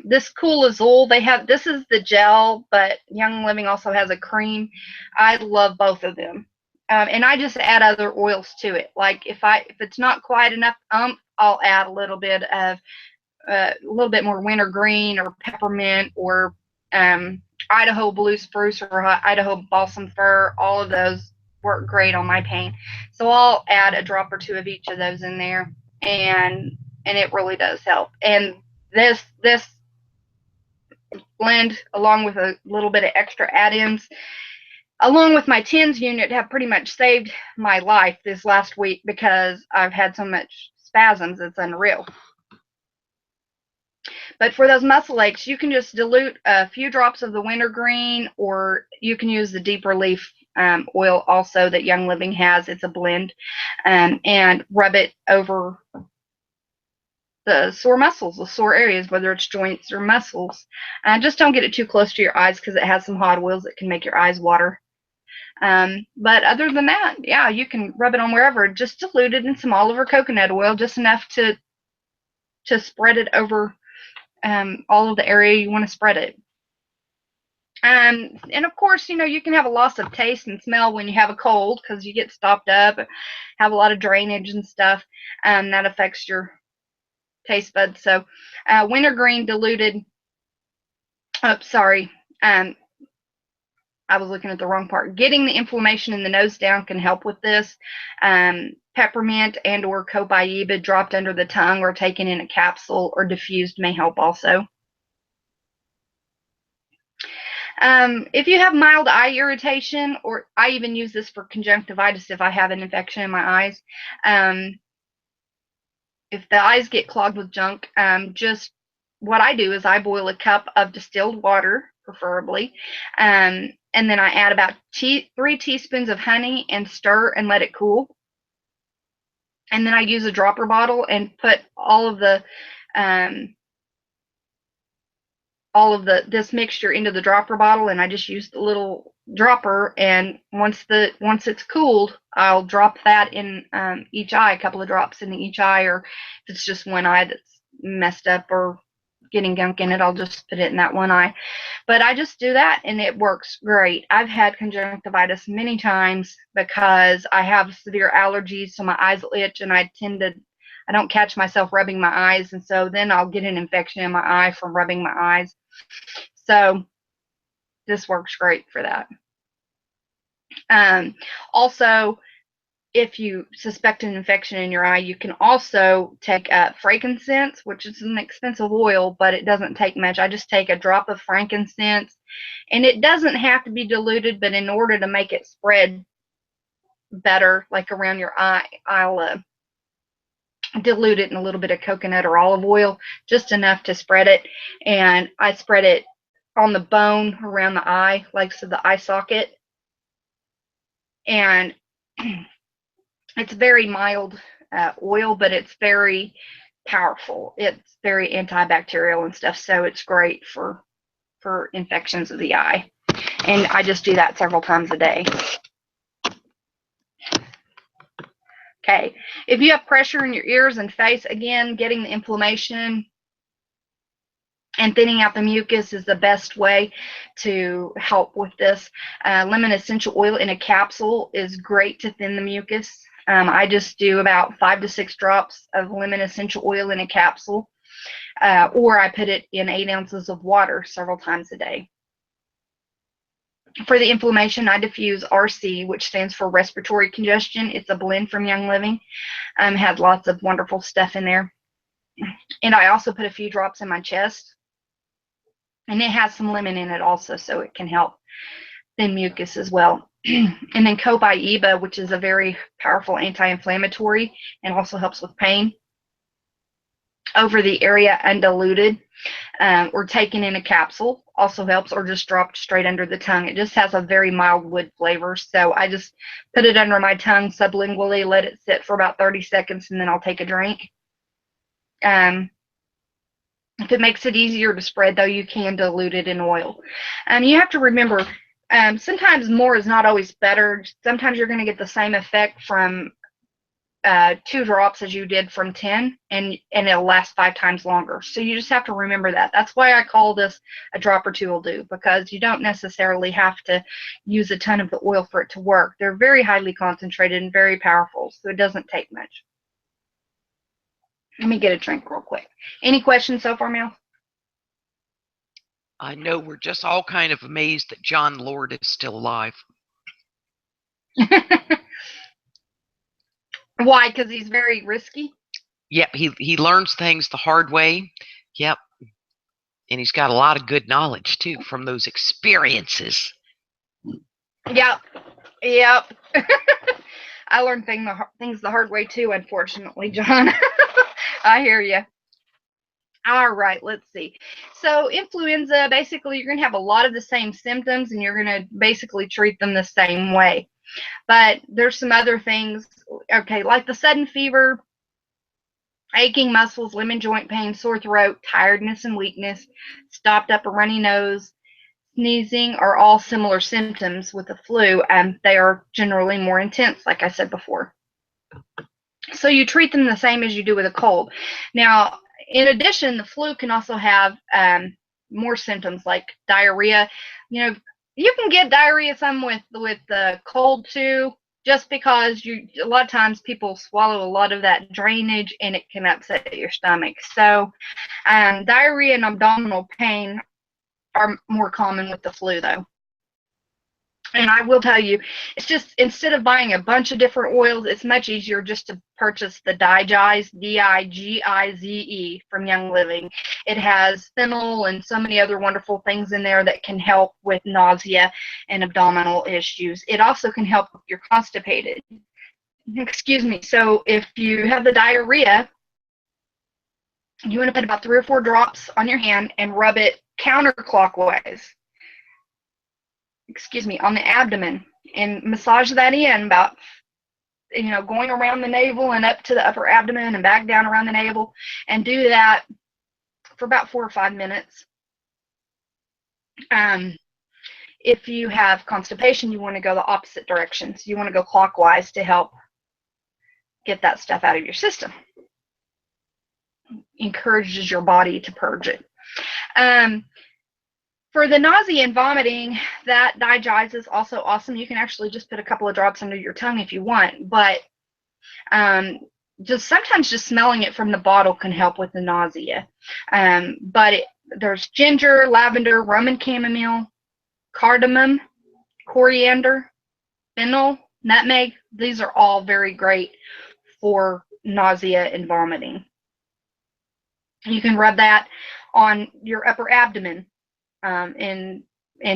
This Cool Azul, this is the gel, but Young Living also has a cream. I love both of them. And I just add other oils to it. Like if it's not quite enough I'll add a little bit more wintergreen or peppermint or Idaho blue spruce or Idaho balsam fir. All of those work great on my pain. So I'll add a drop or two of each of those in there, and it really does help. And this blend, along with a little bit of extra add-ins, along with my TENS unit, have pretty much saved my life this last week because I've had so much spasms. It's unreal. But for those muscle aches, you can just dilute a few drops of the wintergreen, or you can use the deeper leaf oil also that Young Living has. It's a blend, and rub it over the sore muscles, the sore areas, whether it's joints or muscles. Just don't get it too close to your eyes because it has some hot oils that can make your eyes water. But other than that, yeah, you can rub it on wherever. Just dilute it in some olive or coconut oil, just enough to spread it over all of the area you want to spread it. And of course, you can have a loss of taste and smell when you have a cold because you get stopped up, have a lot of drainage and stuff, and that affects your taste buds. So wintergreen diluted, I was looking at the wrong part. Getting the inflammation in the nose down can help with this. Peppermint and or copaiba dropped under the tongue or taken in a capsule or diffused may help also. If you have mild eye irritation, or I even use this for conjunctivitis if I have an infection in my eyes. If the eyes get clogged with junk, just what I do is I boil a cup of distilled water, preferably, and then I add about 3 teaspoons of honey and stir and let it cool. And then I use a dropper bottle and put all of this mixture into the dropper bottle, and I just use the little dropper, and once it's cooled, I'll drop that in each eye, a couple of drops in each eye, or if it's just one eye that's messed up or getting gunk in it, I'll just put it in that one eye. But I just do that and it works great. I've had conjunctivitis many times because I have severe allergies, so my eyes itch, and I don't catch myself rubbing my eyes, and so then I'll get an infection in my eye from rubbing my eyes. So this works great for that. Also, if you suspect an infection in your eye, you can also take frankincense, which is an expensive oil, but it doesn't take much. I just take a drop of frankincense, and it doesn't have to be diluted, but in order to make it spread better, like around your eye, I'll dilute it in a little bit of coconut or olive oil, just enough to spread it, and I spread it on the bone around the eye, like so the eye socket, and it's very mild oil, but it's very powerful. It's very antibacterial and stuff, so it's great for infections of the eye. And I just do that several times a day. Okay, if you have pressure in your ears and face, again, getting the inflammation and thinning out the mucus is the best way to help with this. Lemon essential oil in a capsule is great to thin the mucus. I just do about 5 to 6 drops of lemon essential oil in a capsule, or I put it in 8 ounces of water several times a day. For the inflammation, I diffuse RC, which stands for respiratory congestion. It's a blend from Young Living. Has lots of wonderful stuff in there. And I also put a few drops in my chest. And it has some lemon in it also, so it can help thin mucus as well. And then Copaiba, which is a very powerful anti-inflammatory and also helps with pain. Over the area undiluted, or taken in a capsule also helps, or just dropped straight under the tongue. It just has a very mild wood flavor, so I just put it under my tongue sublingually, let it sit for about 30 seconds, and then I'll take a drink. If it makes it easier to spread, though, you can dilute it in oil. You have to remember, sometimes more is not always better. Sometimes you're going to get the same effect from 2 drops as you did from 10, and it'll last 5 times longer. So you just have to remember that. That's why I call this a drop or 2 will do, because you don't necessarily have to use a ton of the oil for it to work. They're very highly concentrated and very powerful, so it doesn't take much. Let me get a drink real quick. Any questions so far, Mel? I know we're just all kind of amazed that John Lord is still alive. Why? Because he's very risky? Yep, he learns things the hard way. Yep. And he's got a lot of good knowledge, too, from those experiences. Yep. I learned things the hard way, too, unfortunately, John. I hear you. All right, let's see. So influenza, basically, you're going to have a lot of the same symptoms, and you're going to basically treat them the same way. But there's some other things, okay, like the sudden fever, aching muscles, lemon joint pain, sore throat, tiredness and weakness, stopped up or runny nose, sneezing are all similar symptoms with the flu, and they are generally more intense, like I said before. So you treat them the same as you do with a cold. Now, in addition, the flu can also have more symptoms like diarrhea. You know, you can get diarrhea some with the cold too, just because a lot of times people swallow a lot of that drainage and it can upset your stomach. So diarrhea and abdominal pain are more common with the flu, though. And I will tell you, it's just, instead of buying a bunch of different oils, it's much easier just to purchase the Digize, Digize, from Young Living. It has phenol and so many other wonderful things in there that can help with nausea and abdominal issues. It also can help if you're constipated. Excuse me. So if you have the diarrhea, you want to put about 3 or 4 drops on your hand and rub it counterclockwise. On the abdomen, and massage that in, about, going around the navel and up to the upper abdomen and back down around the navel, and do that for about 4 or 5 minutes. If you have constipation, you want to go the opposite direction. So you want to go clockwise to help get that stuff out of your system. Encourages your body to purge it. For the nausea and vomiting, that Digize is also awesome. You can actually just put a couple of drops under your tongue if you want, but sometimes just smelling it from the bottle can help with the nausea. But there's ginger, lavender, Roman chamomile, cardamom, coriander, fennel, nutmeg. These are all very great for nausea and vomiting. You can rub that on your upper abdomen. And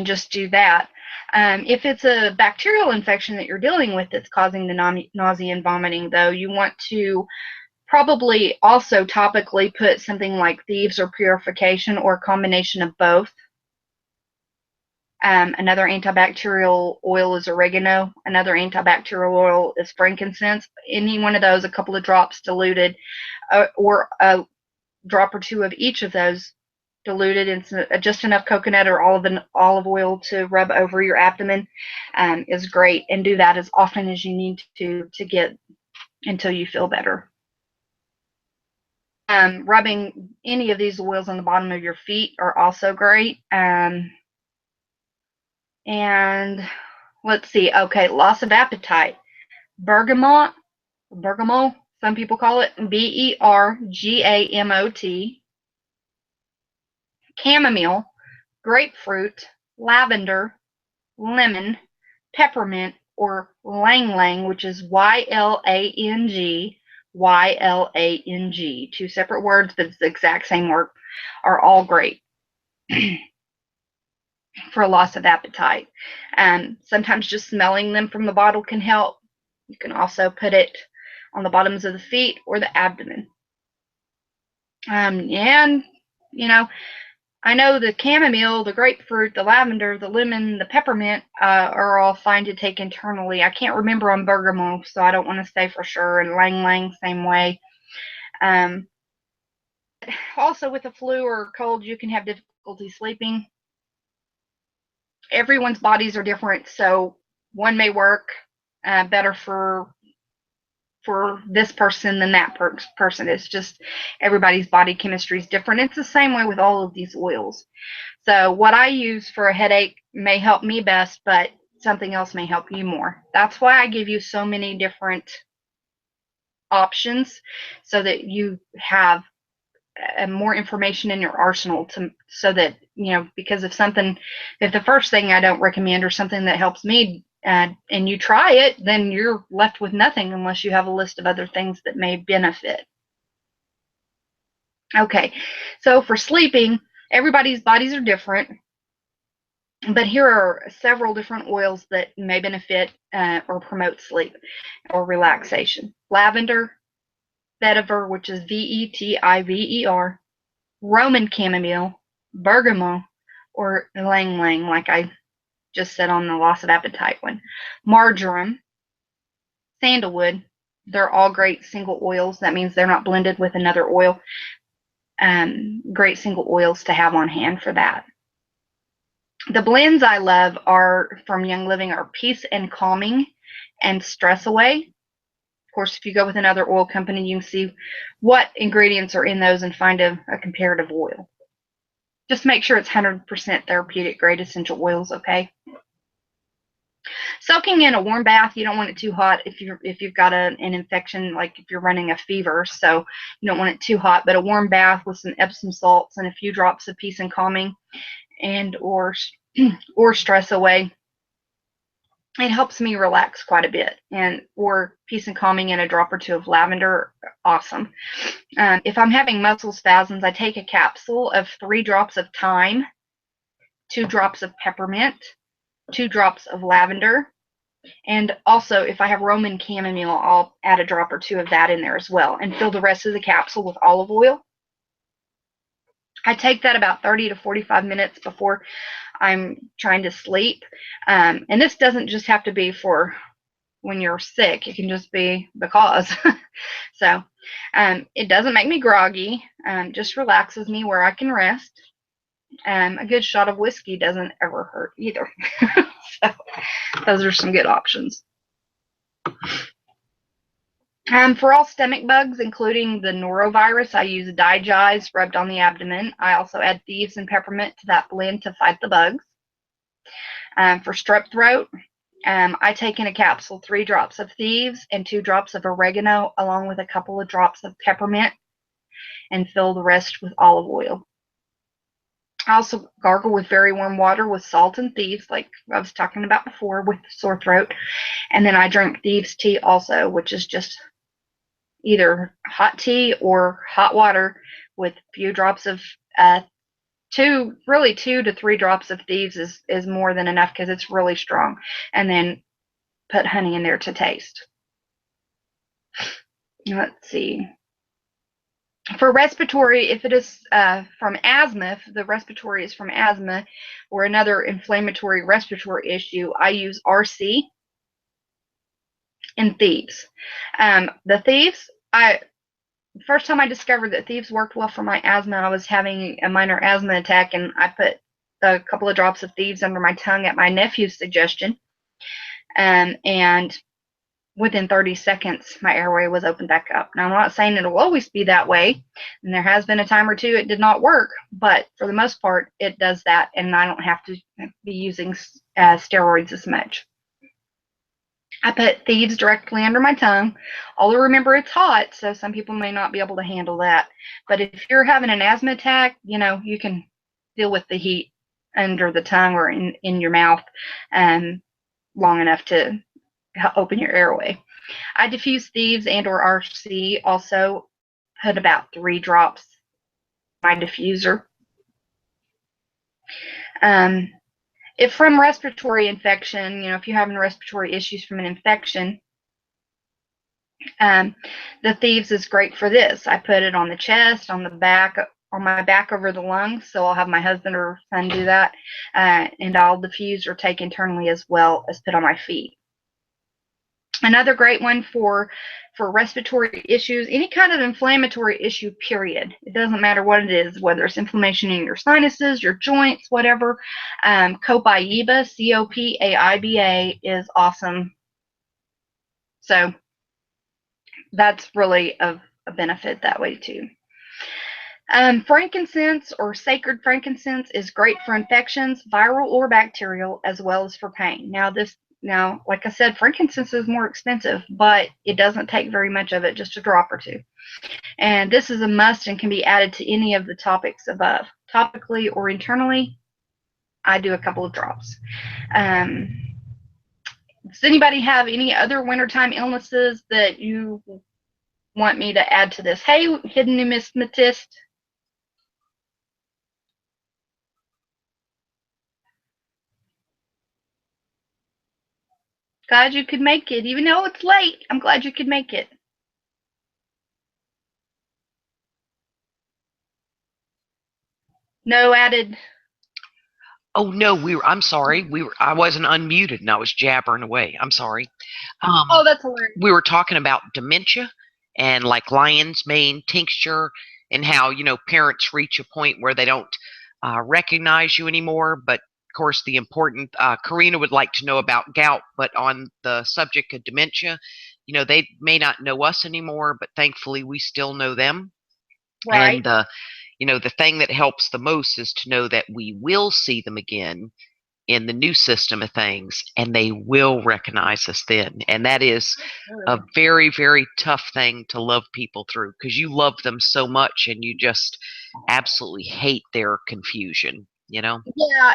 just do that. If it's a bacterial infection that you're dealing with that's causing the nausea and vomiting, though, you want to probably also topically put something like Thieves or Purification, or a combination of both. Another antibacterial oil is oregano. Another antibacterial oil is frankincense. Any one of those, a couple of drops diluted or a drop or two of each of those diluted in just enough coconut or olive oil to rub over your abdomen is great. And do that as often as you need to get until you feel better. Rubbing any of these oils on the bottom of your feet are also great. And let's see. Okay, loss of appetite. Bergamot, some people call it Bergamot. Chamomile, grapefruit, lavender, lemon, peppermint, or ylang ylang, which is Ylang. 2 separate words, but it's the exact same word, are all great for a loss of appetite. Sometimes just smelling them from the bottle can help. You can also put it on the bottoms of the feet or the abdomen. And, I know the chamomile, the grapefruit, the lavender, the lemon, the peppermint are all fine to take internally. I can't remember on bergamot, so I don't want to say for sure. And ylang ylang, same way. Also, with the flu or cold, you can have difficulty sleeping. Everyone's bodies are different, so one may work better for this person than that person. It's just everybody's body chemistry is different. It's the same way with all of these oils. So what I use for a headache may help me best, but something else may help you more. That's why I give you so many different options, so that you have more information in your arsenal, so that, because if the first thing I don't recommend or something that helps me, and you try it, then you're left with nothing unless you have a list of other things that may benefit. Okay, so for sleeping, everybody's bodies are different, but here are several different oils that may benefit or promote sleep or relaxation. Lavender, vetiver, which is Vetiver, Roman chamomile, bergamot, or ylang ylang, like I just said on the loss of appetite one. Marjoram, sandalwood, they're all great single oils. That means they're not blended with another oil. Great single oils to have on hand for that. The blends I love are from Young Living are Peace and Calming and Stress Away. Of course, if you go with another oil company, you can see what ingredients are in those and find a comparative oil. Just make sure it's 100% therapeutic grade essential oils, okay? Soaking in a warm bath, you don't want it too hot if you've got an infection, like if you're running a fever, so you don't want it too hot, but a warm bath with some Epsom salts and a few drops of Peace and Calming and or Stress Away, it helps me relax quite a bit. Or Peace and Calming and a drop or two of lavender, awesome. If I'm having muscle spasms, I take a capsule of 3 drops of thyme, 2 drops of peppermint, 2 drops of lavender, and also if I have Roman chamomile, I'll add a drop or 2 of that in there as well, and fill the rest of the capsule with olive oil. I take that about 30 to 45 minutes before I'm trying to sleep. And this doesn't just have to be for when you're sick. It can just be because. So it doesn't make me groggy. Just relaxes me where I can rest. A good shot of whiskey doesn't ever hurt either. So those are some good options. For all stomach bugs, including the norovirus, I use Digize rubbed on the abdomen. I also add thieves and peppermint to that blend to fight the bugs. For strep throat, I take in a capsule 3 drops of thieves and 2 drops of oregano, along with a couple of drops of peppermint, and fill the rest with olive oil. I also gargle with very warm water with salt and thieves, like I was talking about before with sore throat. And then I drink thieves tea also, which is just either hot tea or hot water with a few drops of 2 to 3 drops of thieves is more than enough because it's really strong. And then put honey in there to taste. Let's see. For respiratory, if it is from asthma, if the respiratory is from asthma or another inflammatory respiratory issue, I use RC and thieves. The thieves, the first time I discovered that thieves worked well for my asthma, I was having a minor asthma attack, and I put a couple of drops of thieves under my tongue at my nephew's suggestion. And within 30 seconds, my airway was opened back up. Now, I'm not saying it'll always be that way, and there has been a time or two it did not work, but for the most part, it does that, and I don't have to be using steroids as much. I put thieves directly under my tongue. Although remember, it's hot, so some people may not be able to handle that. But if you're having an asthma attack, you can deal with the heat under the tongue or in your mouth long enough to open your airway. I diffuse thieves and or RC. Also put about 3 drops in my diffuser. If from respiratory infection, if you're having respiratory issues from an infection, the thieves is great for this. I put it on the chest, on the back, on my back over the lungs. So I'll have my husband or son do that, and I'll diffuse or take internally as well as put on my feet. Another great one for respiratory issues, any kind of inflammatory issue, period. It doesn't matter what it is, whether it's inflammation in your sinuses, your joints, whatever. Copaiba, Copaiba, is awesome. So that's really a benefit that way too. Frankincense or sacred frankincense is great for infections, viral or bacterial, as well as for pain. Now, like I said, frankincense is more expensive, but it doesn't take very much of it, just a drop or two. And this is a must and can be added to any of the topics above. Topically or internally, I do a couple of drops. Does anybody have any other wintertime illnesses that you want me to add to this? Hey, hidden numismatist. Glad you could make it. Even though it's late, I'm glad you could make it. No added. Oh no, I'm sorry. I wasn't unmuted and I was jabbering away. I'm sorry. Oh, that's hilarious. We were talking about dementia and like lion's mane tincture and how, parents reach a point where they don't recognize you anymore. But of course, the important, Karina would like to know about gout, but on the subject of dementia, they may not know us anymore, but thankfully we still know them. Right. And, the thing that helps the most is to know that we will see them again in the new system of things, and they will recognize us then. And that is a very, very tough thing to love people through, because you love them so much and you just absolutely hate their confusion. Yeah, and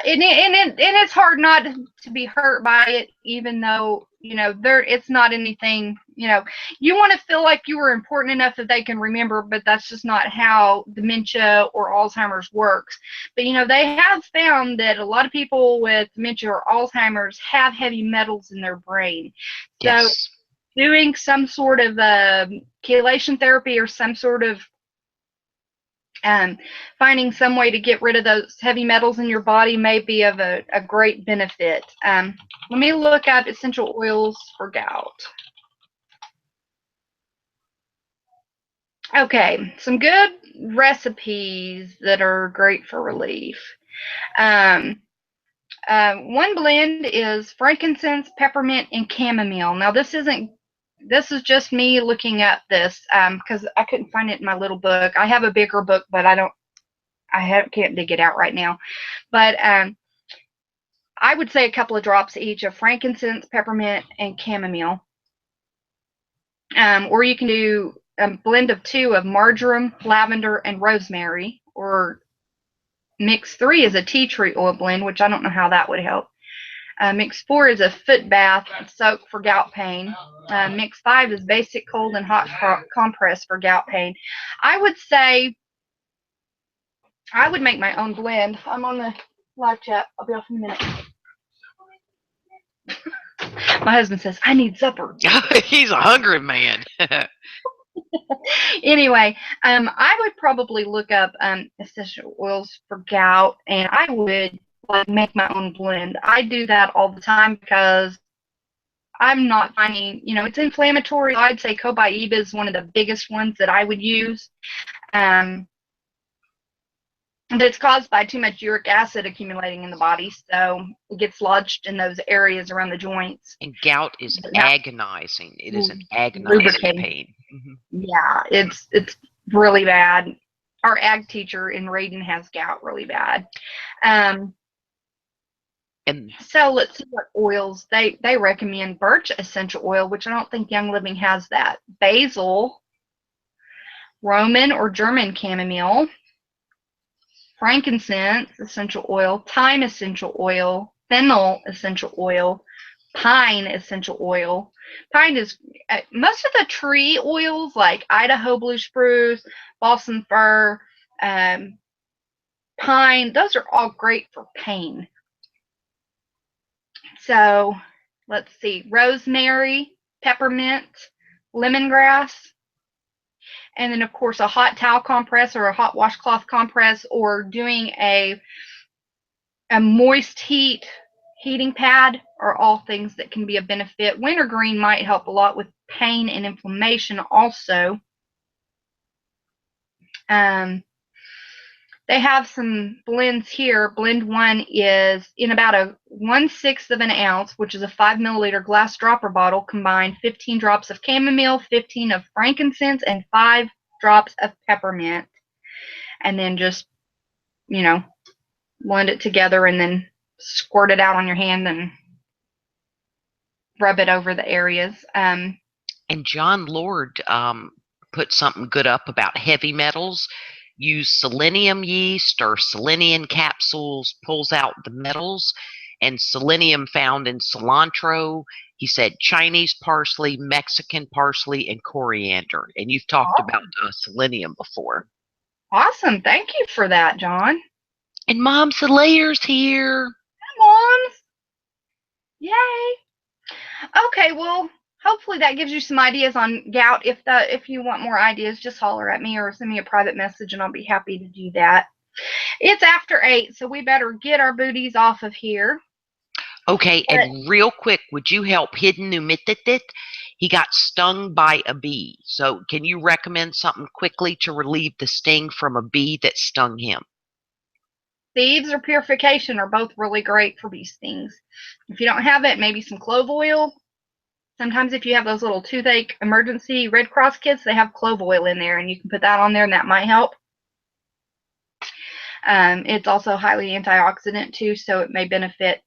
it's hard not to be hurt by it, even though it's not anything. You want to feel like you were important enough that they can remember, but that's just not how dementia or Alzheimer's works. But they have found that a lot of people with dementia or Alzheimer's have heavy metals in their brain. So yes. Doing some sort of chelation therapy or some sort of finding some way to get rid of those heavy metals in your body may be of a great benefit. Let me look up essential oils for gout. Okay, some good recipes that are great for relief. One blend is frankincense, peppermint, and chamomile. Now, this is just me looking at this because I couldn't find it in my little book. I have a bigger book, but can't dig it out right now. But I would say a couple of drops each of frankincense, peppermint, and chamomile. Or you can do a blend of 2 of marjoram, lavender, and rosemary. Or mix 3 is a tea tree oil blend, which I don't know how that would help. Mix 4 is a foot bath soak for gout pain. Mix 5 is basic cold and hot compress for gout pain. I would say I would make my own blend. I'm on the live chat. I'll be off in a minute. My husband says, I need supper. He's a hungry man. Anyway, I would probably look up essential oils for gout, and I would make my own blend. I do that all the time because I'm not finding, it's inflammatory. I'd say copaiba is one of the biggest ones that I would use. But it's caused by too much uric acid accumulating in the body, so it gets lodged in those areas around the joints. And gout is agonizing. It is an agonizing pain. Yeah, it's really bad. Our ag teacher in Raiden has gout really bad. So let's see what oils they recommend. Birch essential oil, which I don't think Young Living has that. Basil, Roman or German chamomile, frankincense essential oil, thyme essential oil, fennel essential oil, pine essential oil. Pine is most of the tree oils like Idaho blue spruce, balsam fir, pine. Those are all great for pain. So let's see, rosemary, peppermint, lemongrass, and then of course a hot towel compress or a hot washcloth compress, or doing a moist heating pad are all things that can be a benefit. Wintergreen might help a lot with pain and inflammation also. They have some blends here. Blend 1 is in about a 1/6 of an ounce, which is a 5 milliliter glass dropper bottle. Combine 15 drops of chamomile, 15 of frankincense, and 5 drops of peppermint. And then just, blend it together and then squirt it out on your hand and rub it over the areas. And John Lord put something good up about heavy metals. Use selenium yeast or selenium capsules, pulls out the metals, and selenium found in cilantro. He said Chinese parsley, Mexican parsley, and coriander. And you've talked about selenium before. Awesome. Thank you for that, John. And Mom's the layers here. Hi, Moms. Yay. Okay, well, hopefully that gives you some ideas on gout. If you want more ideas, just holler at me or send me a private message and I'll be happy to do that. It's after 8, so we better get our booties off of here. Okay, and real quick, would you help Hidden Numitit? He got stung by a bee. So can you recommend something quickly to relieve the sting from a bee that stung him? Thieves or purification are both really great for bee stings. If you don't have it, maybe some clove oil. Sometimes if you have those little toothache emergency Red Cross kits, they have clove oil in there, and you can put that on there, and that might help. It's also highly antioxidant, too, so it may benefit.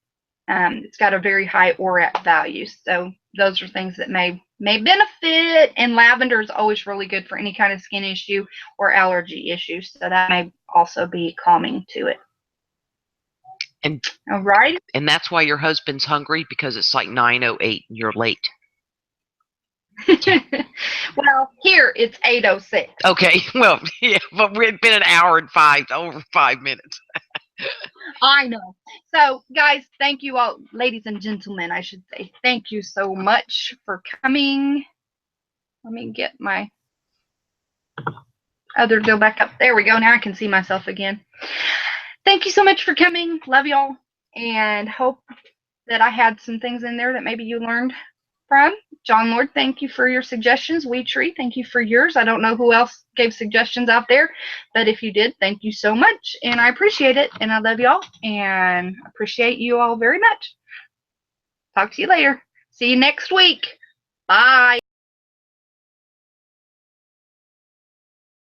It's got a very high ORAC value, so those are things that may benefit. And lavender is always really good for any kind of skin issue or allergy issue, so that may also be calming to it. And all right. And that's why your husband's hungry, because it's like 9:08 and you're late. Well, here it's 8:06. Okay, well, yeah, but we've been an hour and over 5 minutes. I know. So, guys, thank you all, ladies and gentlemen, I should say. Thank you so much for coming. Let me get my other go back up. There we go. Now I can see myself again. Thank you so much for coming. Love y'all. And hope that I had some things in there that maybe you learned from. John Lord, thank you for your suggestions. Wee Tree, thank you for yours. I don't know who else gave suggestions out there, but if you did, thank you so much. And I appreciate it. And I love y'all and appreciate you all very much. Talk to you later. See you next week. Bye.